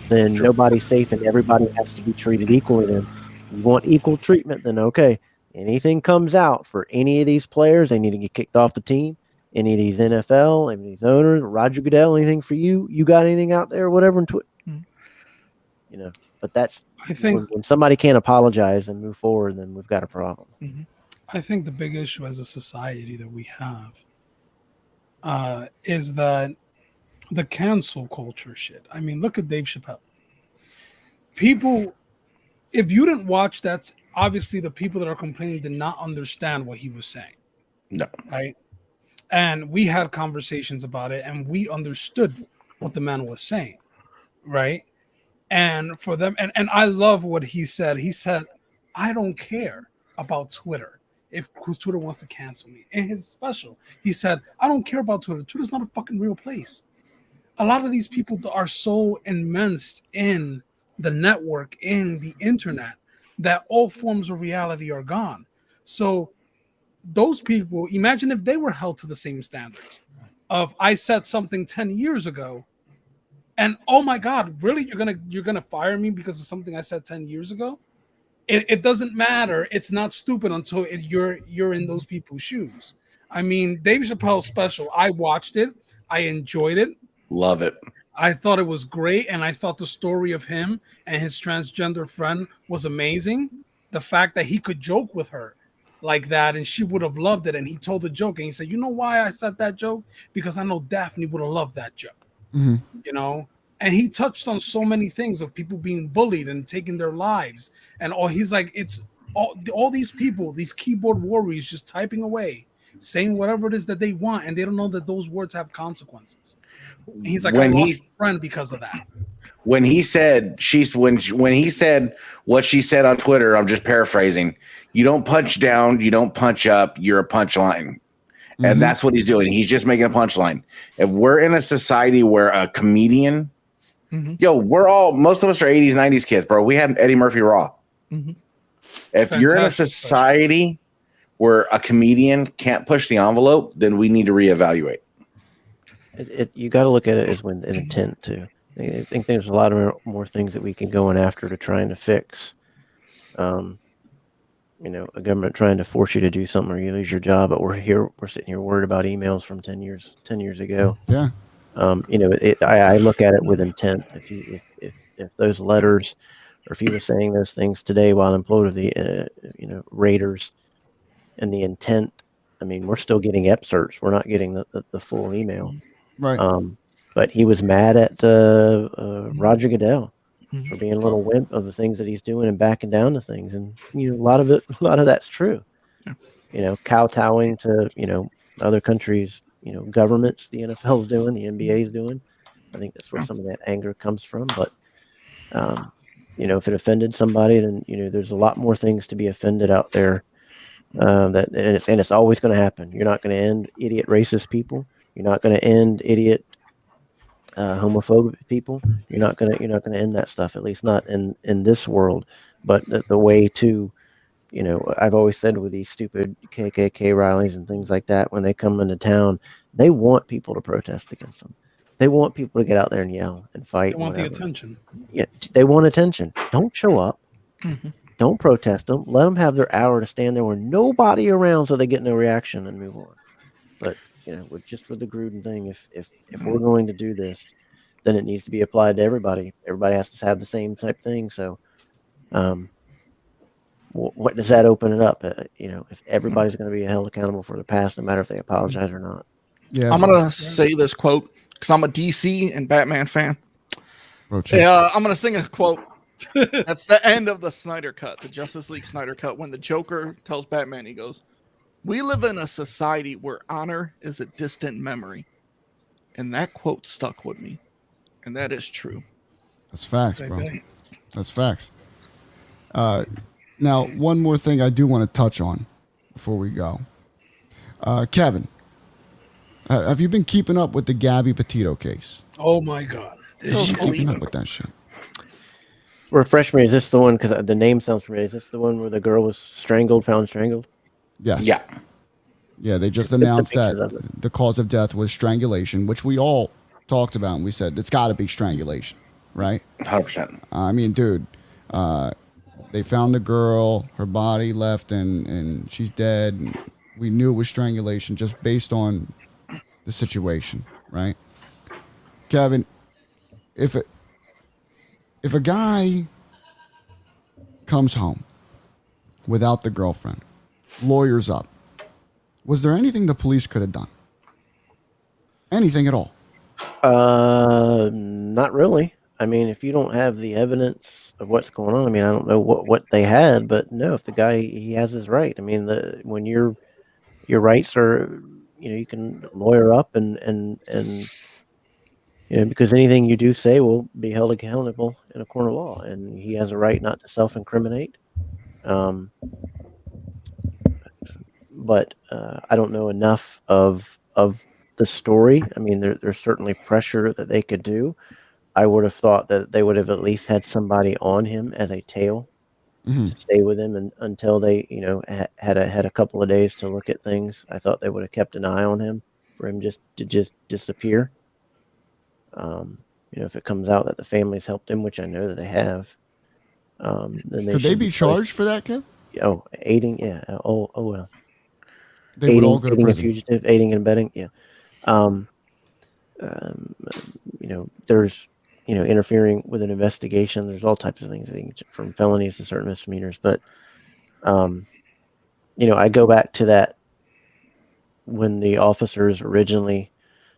then nobody's safe and everybody has to be treated equally. Then you want equal treatment, then okay. Anything comes out for any of these players, they need to get kicked off the team. Any of these NFL, any of these owners, Roger Goodell, anything for you? You got anything out there, whatever, and But that's, I think, when somebody can't apologize and move forward, then we've got a problem. Mm-hmm. I think the big issue as a society that we have is that the cancel culture shit. I mean, look at Dave Chappelle. People, if you didn't watch, that's obviously the people that are complaining did not understand what he was saying. No. Right? And we had conversations about it, and we understood what the man was saying. Right? And for them, and I love what he said. He said, I don't care about Twitter if Twitter wants to cancel me. In his special, he said, I don't care about Twitter. Twitter's not a fucking real place. A lot of these people are so immersed in the network, in the internet, that all forms of reality are gone. So those people, imagine if they were held to the same standards of, I said something 10 years ago, and oh my God, really? You're gonna fire me because of something I said 10 years ago? It doesn't matter. It's not stupid until you're in those people's shoes. I mean, Dave Chappelle's special, I watched it. I enjoyed it. Love it. I thought it was great, and I thought the story of him and his transgender friend was amazing. The fact that he could joke with her like that, and she would have loved it, and he told the joke, and he said, you know why I said that joke? Because I know Daphne would have loved that joke. Mm-hmm. And he touched on so many things of people being bullied and taking their lives, and all. He's like, it's all these people, these keyboard warriors, just typing away, saying whatever it is that they want, and they don't know that those words have consequences. And he's like, I lost a friend because of that. When he said when he said what she said on Twitter, I'm just paraphrasing. You don't punch down, you don't punch up, you're a punchline. And that's what he's doing. He's just making a punchline. If we're in a society where a comedian Yo, most of us are 80s, 90s kids, bro. We had Eddie Murphy Raw. If you're in a society where a comedian can't push the envelope, then we need to reevaluate. You got to look at it as with an intent too. I think there's a lot of more things that we can go in after to trying to fix. A government trying to force you to do something or you lose your job, but we're sitting here worried about emails from 10 years ago. Yeah. I look at it with intent. If those letters, or if he was saying those things today while employed with the Raiders, and the intent, I mean, we're still getting excerpts. We're not getting the full email. Right. But he was mad at Roger Goodell for being a little wimp of the things that he's doing and backing down to things. And a lot of that's true. Kowtowing to other countries, governments, the NFL's doing, the NBA's doing. I think that's where some of that anger comes from. But if it offended somebody, then there's a lot more things to be offended out there. And it's always going to happen. You're not going to end idiot racist people. You're not going to end idiot homophobic people. You're not going to end that stuff. At least not in this world. But the way to, I've always said with these stupid KKK rallies and things like that, when they come into town, they want people to protest against them. They want people to get out there and yell and fight. They want the attention. Yeah, they want attention. Don't show up. Don't protest them. Let them have their hour to stand there with nobody around so they get no reaction and move on. But, with the Gruden thing, if we're going to do this, then it needs to be applied to everybody. Everybody has to have the same type thing. So what does that open it up? If everybody's going to be held accountable for the past, no matter if they apologize or not. Yeah. I'm going to say this quote because I'm a DC and Batman fan. I'm going to sing a quote. That's the end of the Snyder Cut, the Justice League Snyder Cut, when the Joker tells Batman, he goes, "We live in a society where honor is a distant memory." And that quote stuck with me. And that is true. That's facts, bro. That's facts. Now, one more thing I do want to touch on before we go. Kevin, have you been keeping up with the Gabby Petito case? Oh, my God. Keeping up with that shit. Refresh me. Is this the one? Because the name sounds familiar. Is this the one where the girl was found strangled? Yes. Yeah. Yeah, they just announced that the cause of death was strangulation, which we all talked about, and we said it's got to be strangulation, right? 100%. I mean, dude, they found the girl, her body left, and she's dead. And we knew it was strangulation just based on the situation, right? Kevin, if a guy comes home without the girlfriend, lawyers up, was there anything the police could have done? Anything at all? Not really. I mean, if you don't have the evidence of what's going on, I mean, I don't know what they had, but no, if the guy, he has his right. I mean, when your rights are, you can lawyer up and because anything you do say will be held accountable in a court of law, and he has a right not to self-incriminate. But I don't know enough of the story. I mean, there's certainly pressure that they could do. I would have thought that they would have at least had somebody on him as a tail to stay with him until they, had a couple of days to look at things. I thought they would have kept an eye on him for him just to disappear. If it comes out that the family's helped him, which I know that they have, then could they be charged for that, Kev? Oh, aiding, yeah. Oh well. They would all go to prison. A fugitive, aiding and abetting, yeah. There's interfering with an investigation. There's all types of things, from felonies to certain misdemeanors. But I go back to that when the officers originally,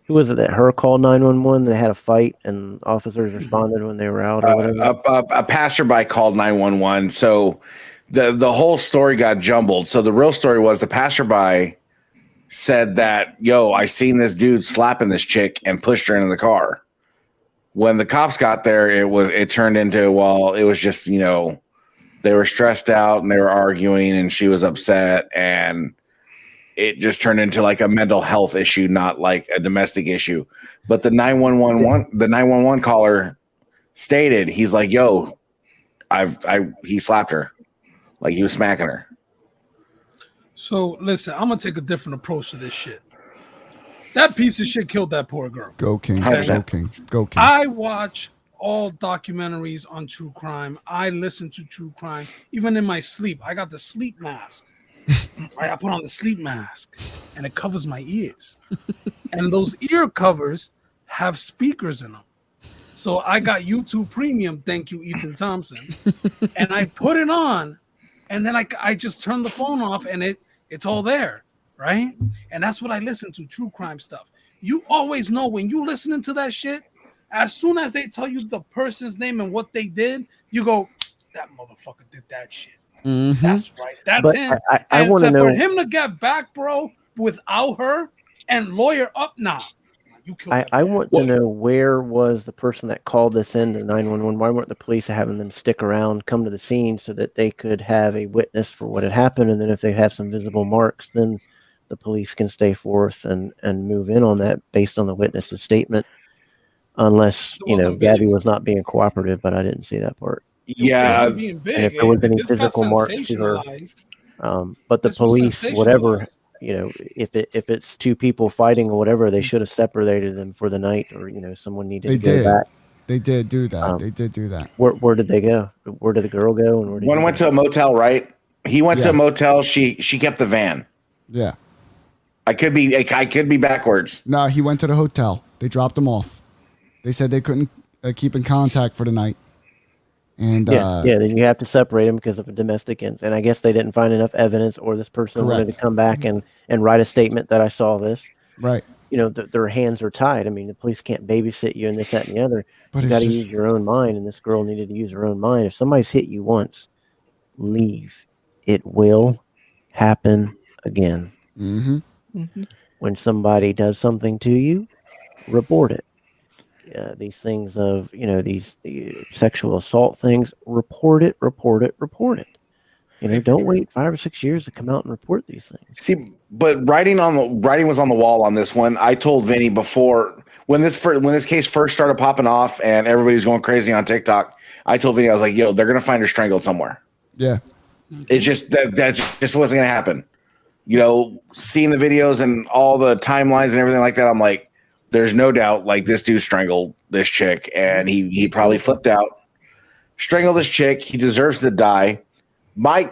who was it that her called 911? They had a fight, and officers responded when they were out. Or whatever. A passerby called 911. So the whole story got jumbled. So the real story was the passerby said that, "Yo, I seen this dude slapping this chick and pushed her into the car." When the cops got there, it turned into, well, it was just, they were stressed out and they were arguing and she was upset, and it just turned into like a mental health issue, not like a domestic issue. But the 911 caller stated, he's like, "Yo, he slapped her, like he was smacking her." So listen, I'm gonna take a different approach to this shit. That piece of shit killed that poor girl. Go King. 100%. Go King. Go King. I watch all documentaries on true crime. I listen to true crime, even in my sleep. I got the sleep mask. Right, I put on the sleep mask, and it covers my ears. And those ear covers have speakers in them. So I got YouTube Premium. Thank you, Ethan Thompson. And I put it on, and then I just turn the phone off, and it's all there, right? And that's what I listen to, true crime stuff. You always know when you listening to that shit, as soon as they tell you the person's name and what they did, you go, that motherfucker did that shit. Mhm. That's right. That's But him. I want to know. For him to get back, bro, without her and lawyer up now. You killed I want to know, where was the person that called this in to 911? Why weren't the police having them stick around, come to the scene so that they could have a witness for what had happened? And then if they have some visible marks, then the police can stay forth and move in on that based on the witness's statement. Unless, Gabby was not being cooperative, but I didn't see that part. Yeah, and if there was any physical marks to her, but the police, whatever, if it's two people fighting or whatever, they should have separated them for the night, or someone needed to go back. They did do that. They did do that. Where did they go? Where did the girl go? And one went to a motel, right? He went to a motel. She kept the van. Yeah. I could be backwards. No, he went to the hotel. They dropped him off. They said they couldn't keep in contact for the night. And then you have to separate them because of a domestic incident. And I guess they didn't find enough evidence, or this person wanted to come back and write a statement that I saw this. Right. Their hands are tied. I mean, the police can't babysit you and this, that, and the other. But you got to use your own mind, and this girl needed to use her own mind. If somebody's hit you once, leave. It will happen again. Mm-hmm. Mm-hmm. When somebody does something to you, report it. These things of, these sexual assault things, report it. Don't wait 5 or 6 years to come out and report these things. See, but writing was on the wall on this one. I told Vinny before, when this case first started popping off and everybody's going crazy on TikTok, I told Vinny, I was like, yo, they're going to find her strangled somewhere. Yeah. It's just that just wasn't going to happen. Seeing the videos and all the timelines and everything like that, I'm like, there's no doubt, like, this dude strangled this chick, and he probably flipped out, strangled this chick. He deserves to die. I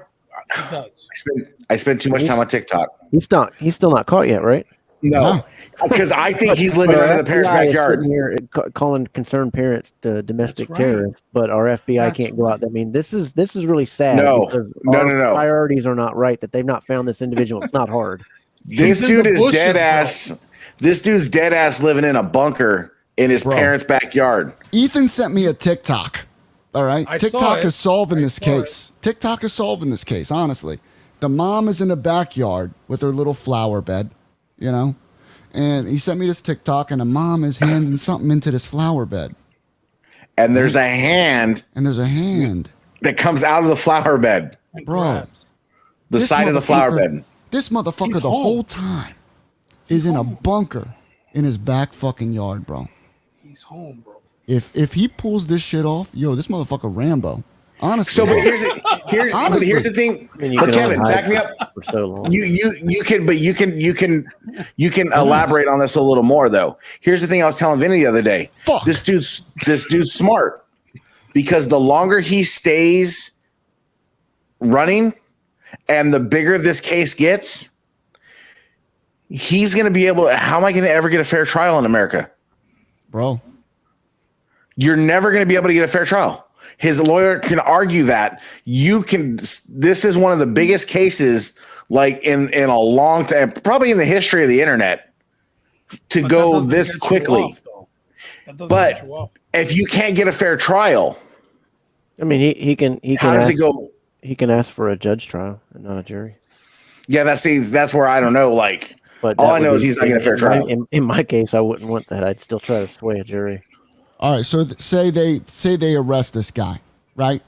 spent too much time on TikTok. He's still not caught yet, right? No, because I think he's living in the parents' backyard. Here calling concerned parents to domestic terrorists, but our FBI can't go out. I mean, this is really sad. No. Priorities are not right. That they've not found this individual. It's not hard. This dude is dead ass. This dude's dead ass living in a bunker in his parents' backyard. Ethan sent me a TikTok. All right. TikTok is solving this case. TikTok is solving this case, honestly. The mom is in the backyard with her little flower bed, and he sent me this TikTok, and the mom is handing something into this flower bed. And there's a hand. That comes out of the flower bed. Bro. The side of the flower bed. This motherfucker the whole time is in a bunker in his back fucking yard, bro. He's home, bro. If he pulls this shit off, this motherfucker Rambo. Honestly. So, but here's the thing. But Kevin, back me up. For so long. You can elaborate on this a little more though. Here's the thing I was telling Vinny the other day. Fuck. This dude's smart, because the longer he stays running and the bigger this case gets, he's going to be able to. How am I going to ever get a fair trial in America? Bro. You're never going to be able to get a fair trial. His lawyer can argue that you can. This is one of the biggest cases, like in a long time, probably in the history of the internet, to go this quickly. But if you can't get a fair trial, I mean, he can. How does it go? He can ask for a judge trial and not a jury. Yeah, that's where I don't know. Like, but all I know is he's not getting a fair trial. In my case, I wouldn't want that. I'd still try to sway a jury. All right, so say they arrest this guy, right?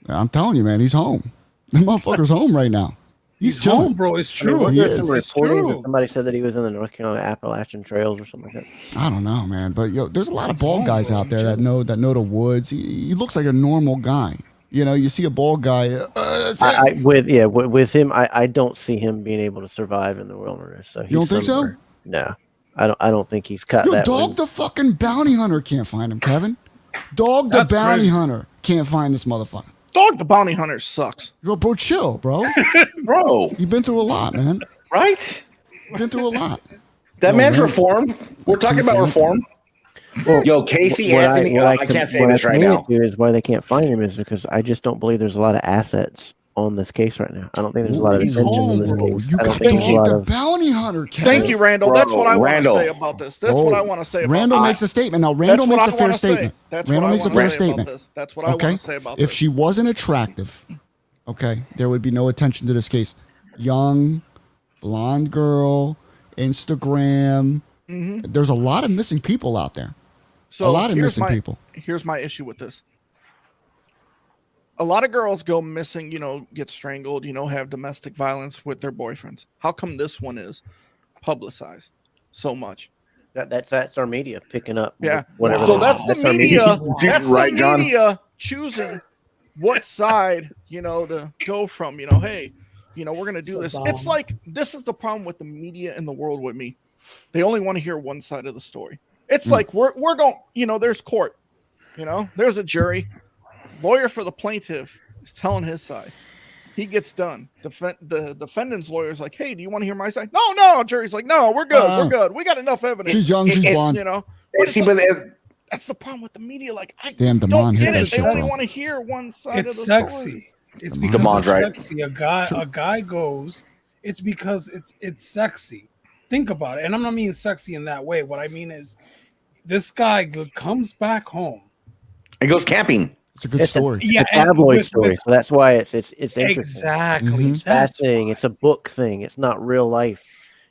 I'm telling you, man, he's home. The motherfucker's home right now. He's home, chilling. bro. It's I mean, true. wasn't there some It's reporting true. that somebody said that he was in the North Carolina Appalachian Trails or something like that? I don't know, man, but there's a lot of He's bald home, guys bro. out there that know the woods. He looks like a normal guy. You know, you see a bald guy. That's it. With him, I don't see him being able to survive in the wilderness. So he's You don't think so? somewhere- No, I don't think he's cut Yo, that. Dog one. the fucking bounty hunter can't find him, Kevin. Dog the That's bounty crazy. hunter can't find this motherfucker. Dog the bounty hunter sucks. Yo, bro, chill, bro. Bro, You've been through a lot, man. right? You've been through a lot. That Yo, man's man. reformed. We're talking about reform. Well, Yo, Casey what Anthony. I can't say this right now. Is why they can't find him is because I just don't believe there's a lot of assets on this case right now. I don't think there's a lot of He's attention on home, this bro. case. You I don't got think there's a lot Dog the of. bounty hunter, Kevin. Thank you, Randall. Bro, That's what I want to Randall. say about this. That's what I want to say about Randall this. makes a statement. Now, Randall That's makes what a I fair wanna say. statement. That's Randall what I makes a wanna fair say about statement. this. That's what I Okay? want to say about If this. she wasn't attractive, okay, there would be no attention to this case. Young, blonde girl, Instagram. There's a lot of missing people out there. So a lot of here's missing my- people. Here's my issue with this. A lot of girls go missing, get strangled, have domestic violence with their boyfriends. How come this one is publicized so much? That's our media picking up. Yeah. Whatever. So they- that's the our media. Dude, That's right, the John? media choosing what side, to go from. Hey, we're gonna do So this. dumb. It's like this is the problem with the media in the world with me. They only want to hear one side of the story. It's like we're going. There's court. There's a jury. Lawyer for the plaintiff is telling his side. He gets done. The defendant's lawyer is like, "Hey, do you want to hear my side?" No. Jury's like, "No, we're good. We're good. We got enough evidence." She's young, she's blonde. But See, it's but like- that's the problem with the media. Like, I Damn, don't Damon hit get that it. They shit, only bro. want to hear one side It's of the story. sexy. It's Come because on, it's right? sexy. A guy goes. It's because it's sexy. Think about it, and I'm not meaning sexy in that way. What I mean is, this guy comes back home. it goes camping. It's a good It's story. a tabloid story, so that's why it's interesting. Exactly. Mhm. It's fascinating. It's a book thing. It's not real life.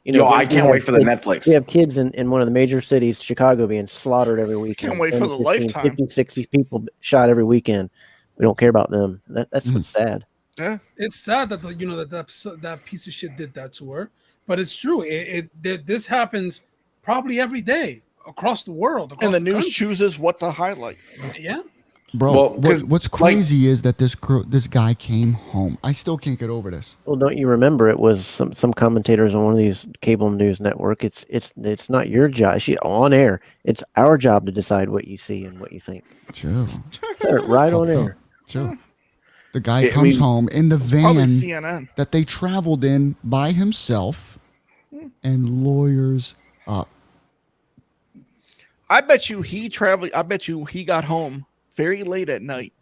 Yo, I we can't have wait for the kids- Netflix. We have kids in one of the major cities, Chicago, being slaughtered every weekend. Can't wait for 10, the 15, Lifetime. 50, 60 people shot every weekend. We don't care about them. That's what's sad. Yeah. It's sad that that piece of shit did that to her, but it's true. This happens probably every day across the world. And the news country. chooses what to highlight. Yeah. Bro, Well, 'cause, what's crazy is that this guy came home. I still can't get over this. Well, don't you remember? It was some commentators on one of these cable news network. It's not your job. She on air. It's our job to decide what you see and what you think. Chill. Said it right on Fucked up. air. Chill. The guy I comes mean, home in the Probably van CNN. that they traveled in by himself and lawyers up. I bet you he got home very late at night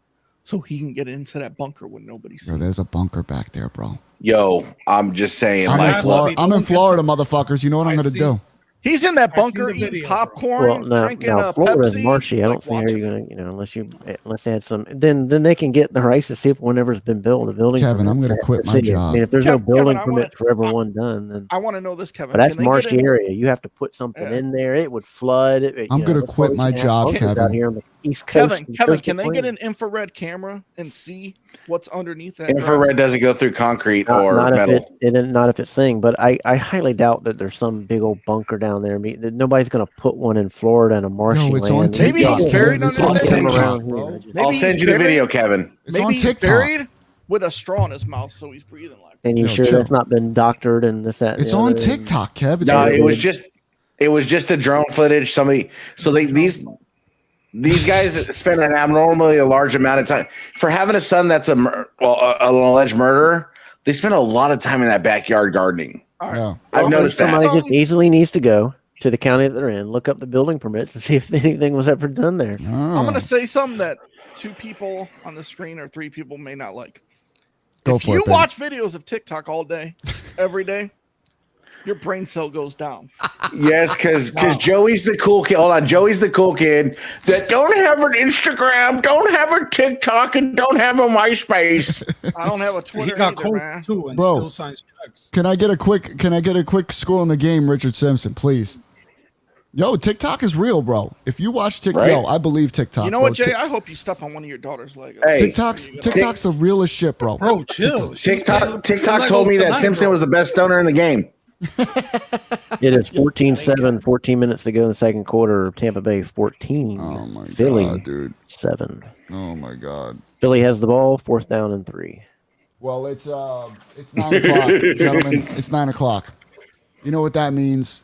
so he can get into that bunker when nobody's Yo, there's a bunker back there, bro. Yo, I'm just saying, I'm like, in Florida. look, I'm in don't get Florida, to- motherfuckers. You know what I'm I gonna see. do? He's in that I see bunker the eating video. popcorn, Well, drinking now a Florida's Pepsi. marshy. I don't see how watching- you're gonna, unless they had some. Then they can get in the rights to see if whenever's been built. The building. Kevin, I'm permits gonna at quit the my city. job. I mean, if there's no Kevin, building I permit wanna- for everyone done, then. I want to know this, Kevin. But that's Can they get marshy in- area. You have to put something Yeah. in there. It would flood. I'm gonna that's quit why we my should have job, bunkers out Kevin. here on the East Coast. Kevin, and Kevin, coast can it they get clean. an infrared camera and see what's underneath that? infrared doesn't go through concrete or Not if metal. not if it's thing, but I highly doubt that there's some big old bunker down there. I mean, that nobody's gonna put one in Florida and a marshy Yo, it's on land. Maybe TikTok. he's buried It's under on the Come sand. TikTok, around here, bro. just- Maybe I'll he's send you the buried- video, Kevin. It's Maybe on he's TikTok. buried with a straw in his mouth, so he's breathing like. And you Yo, sure chill. that's not been doctored and this that? and It's the on other? TikTok, Kev. It's No, on- it was just a drone footage. These guys spend an abnormally large amount of time for having a son that's an alleged murderer. They spend a lot of time in that backyard gardening. All right. Yeah. I've noticed that. Somebody just easily needs to go to the county that they're in, look up the building permits, and see if anything was ever done there. Oh. I'm gonna say something that 2 people on the screen or 3 people may not like. Go If for you it, baby. watch videos of TikTok all day, every day, your brain cell goes down. Yes, because Joey's the cool kid. Hold on, Joey's the cool kid that don't have an Instagram, don't have a TikTok, and don't have a MySpace. I don't have a He Twitter got either, cold man. too and Bro. still signs checks. Can I get a quick score on the game, Richard Simpson, please? Yo, TikTok is real, bro. If you watch TikTok, Right? yo, I believe TikTok. You know bro. what, Jay? I hope you step on one of your daughter's Legos. Hey, TikTok's the realest shit, bro. Bro, chill. TikTok told me that Simpson was the best stoner in the game. It is 14-7, 14 minutes to go in the second quarter. Tampa Bay 14. Oh my Philly god, dude. 7. Oh my god. Philly has the ball, 4th down and 3. Well, it's 9 o'clock, gentlemen. It's 9 o'clock. You know what that means?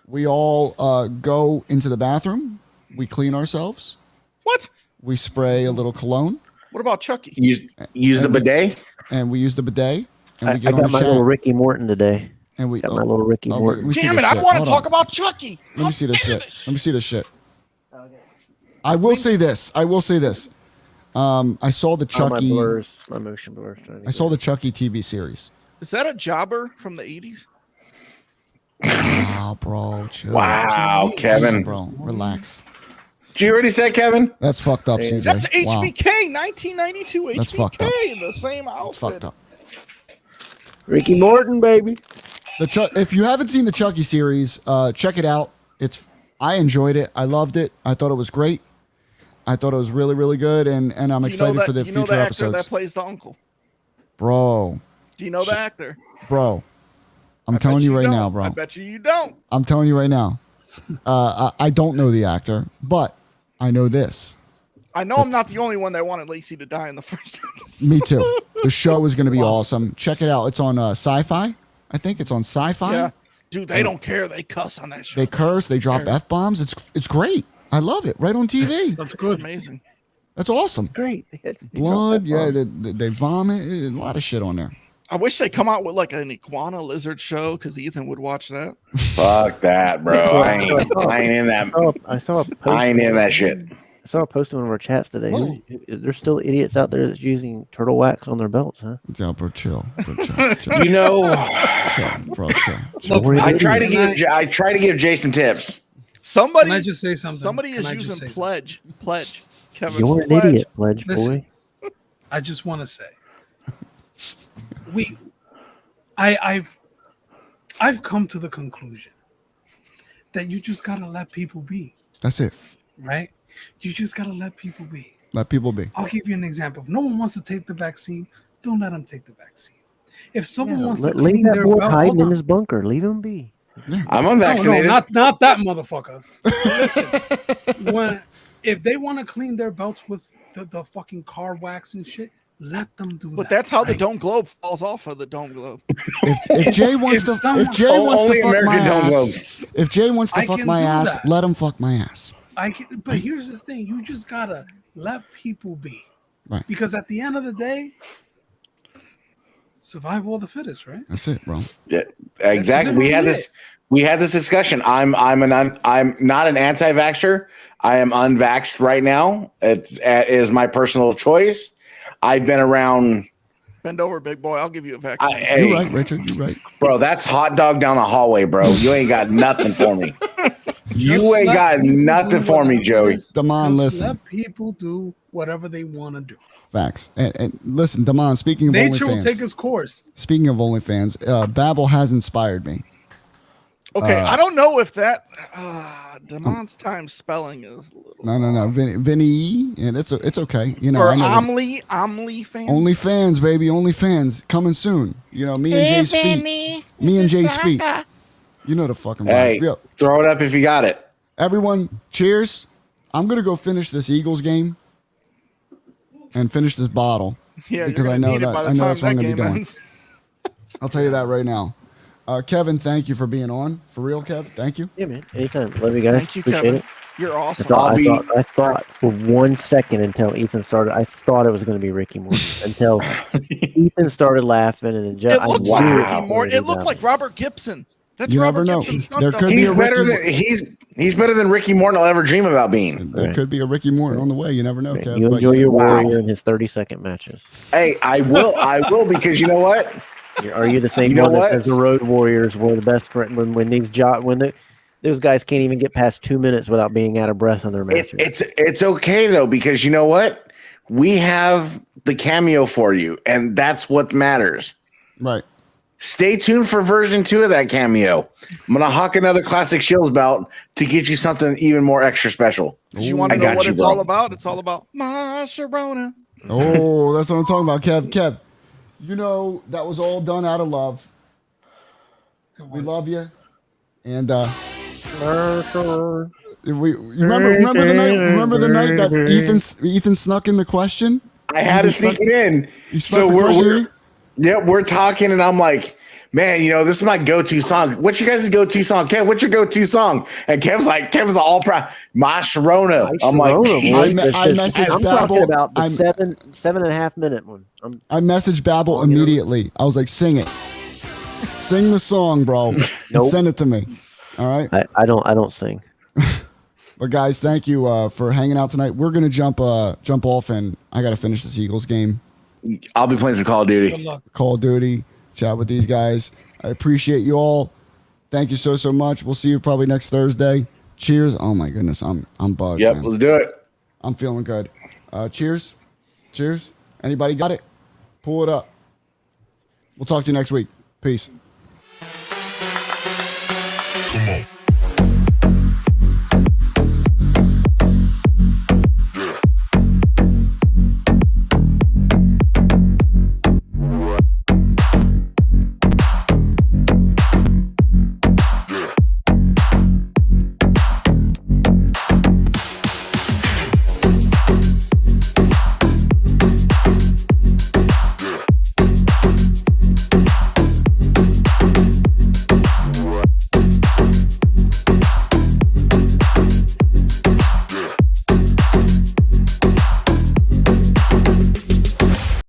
We all go into the bathroom. We clean ourselves. What? We spray a little cologne, What about Chucky? Use the bidet. and we use the bidet. And we I get on got the my little chat. Ricky Morton today. And we Got my little Ricky Morton. let me see Damn this it! I shit. want to Hold talk on. about Chucky. Let me see this shit. Let me see this shit. I will say this. I saw the Chucky. My motion blurs. I saw the Chucky TV series. Is that a jobber from the 80s? Wow, bro. Chill. Wow, Yeah, Kevin. bro. Relax. Did you already say Kevin? That's fucked up, CJ. That's Wow. HBK, 1992 HBK. That's fucked up. The same outfit. That's fucked up. Ricky Morton, baby. If you haven't seen the Chucky series, check it out. I enjoyed it. I loved it. I thought it was great. I thought it was really, really good, and I'm excited for the you know future the actor episodes. that plays the uncle? Bro, Do you know the actor? bro, I'm I telling bet you right don't. now, bro. I bet you don't. I'm telling you right now. I don't know the actor, but I know this. I know I'm not the only one that wanted Lacey to die in the first episode. Me too. The show is going to be awesome. Check it out. It's on Sci-Fi. I think it's on Sci-Fi. Yeah. Dude, they don't care. They cuss on that show. They curse. They drop F-bombs. It's great. I love it. Right on TV. That's good. Amazing. That's awesome. Great. Blood. Yeah, they vomit. A lot of shit on there. I wish they come out with like an iguana lizard show because Ethan would watch that. Fuck that, bro. I ain't in that. I saw a post. I ain't in that shit. I saw a post in one of our chats today. Whoa. There's still idiots out there that's using turtle wax on their belts, huh? Yeah, bro, chill. Bro, chill. You know, Chill, bro, chill. Look, I try to give Jay some tips. Somebody, Can I just say something? somebody Can is I just using say pledge. Kevin, You're an pledge. idiot, Pledge Listen. boy. I just want to say, I've come to the conclusion that you just gotta let people be, That's it. right? You just gotta let people be. Let people be. I'll give you an example. If no one wants to take the vaccine, don't let them take the vaccine. If someone wants to Leave clean that their boy belt, hiding hold in on. his bunker. Leave him be. I'm No, unvaccinated. not that motherfucker. Listen, if they want to clean their belts with the fucking car wax and shit, let them do that. But that's how the right? dome globe falls off of the dome globe. If Jay wants to, someone- if Jay wants Only to fuck my American don't ass, if Jay wants to I fuck can my do ass, that. let him fuck my ass. But here's the thing: you just gotta let people be, Right. because at the end of the day, survival of the fittest, right? That's it, bro. Yeah, exactly. That's We had this discussion. I'm not an anti-vaxxer. I am unvaxxed right now. It is my personal choice. I've been around. Bend over, big boy. I'll give you a vaccine. Hey, You're right, Richard. You're right. bro, that's hot dog down the hallway, bro. You ain't got nothing for me. You Just ain't let got people nothing do for me, whatever Joey. it is. Damon, Just listen. let people do whatever they want to do. Facts. And listen, Damon, speaking of Nature will OnlyFans, take its course. speaking of OnlyFans, Babel has inspired me. Okay, I don't know if that Damon's time spelling is a little No. Vinny, and it's okay. You know, or I know Omli fan. OnlyFans, baby, OnlyFans coming soon. You know, me and Jay's feet. Me and Jay's feet. You know the fucking Hey, vibe. Yo, throw it up if you got it. everyone, cheers. I'm gonna go finish this Eagles game and finish this bottle. Yeah, because you're I gonna know need it that by the I know time that's what I'm that gonna be game doing. ends. I'll tell you that right now. Kevin, thank you for being on. For real, Kev. Thank you. Yeah, man. Anytime. Love you guys. Thank you, Appreciate Kevin. it. You're awesome. I thought for 1 second until Ethan started, I thought it was going to be Ricky Morton until Ethan started laughing and then It looks like Wow. Ricky Morton. It looked like Robert Gibson. That's You Robert never know. Gibson. stunt There double. could be He's a better Ricky- than he's better than Ricky Morton will ever dream about being. There Right. could be a Ricky Morton on the way. You never know, Kev. You but enjoy your Wow. warrior in his 30-second matches. Hey, I will because you know what? Are you the same You know one that what? says the Road Warriors were the best friend when those guys can't even get past 2 minutes without being out of breath on their matches? It's okay though, because you know what? We have the cameo for you, and that's what matters. Right. Stay tuned for version 2 of that cameo. I'm gonna hawk another classic Shills belt to get you something even more extra special. You want to know what it's all about? It's all about my Sharona. Oh, that's what I'm talking about, Kev. Kev, you know that was all done out of love. We love you, and remember the night that Ethan snuck in the question. I had to sneak it in. So we're talking, and I'm like, man, this is my go-to song. What's your guys' go-to song? Kev, what's your go-to song? And Kev's all proud. My Sharona. I'm like, I messaged I'm talking Babel. about the 7.5 minute one. I messaged Babel immediately. I was like, sing it. Sing the song, bro. And send it to me. All right. I don't sing. But guys, thank you for hanging out tonight. We're gonna jump off, and I gotta finish this Eagles game. I'll be playing some Call of Duty. Good luck. Call of Duty. Chat with these guys. I appreciate you all. Thank you so much. We'll see you probably next Thursday. Cheers. Oh my goodness, I'm buzzed. Yep, man. let's do it. I'm feeling good. Cheers. Cheers. Anybody got it? Pull it up. We'll talk to you next week. Peace. Come on.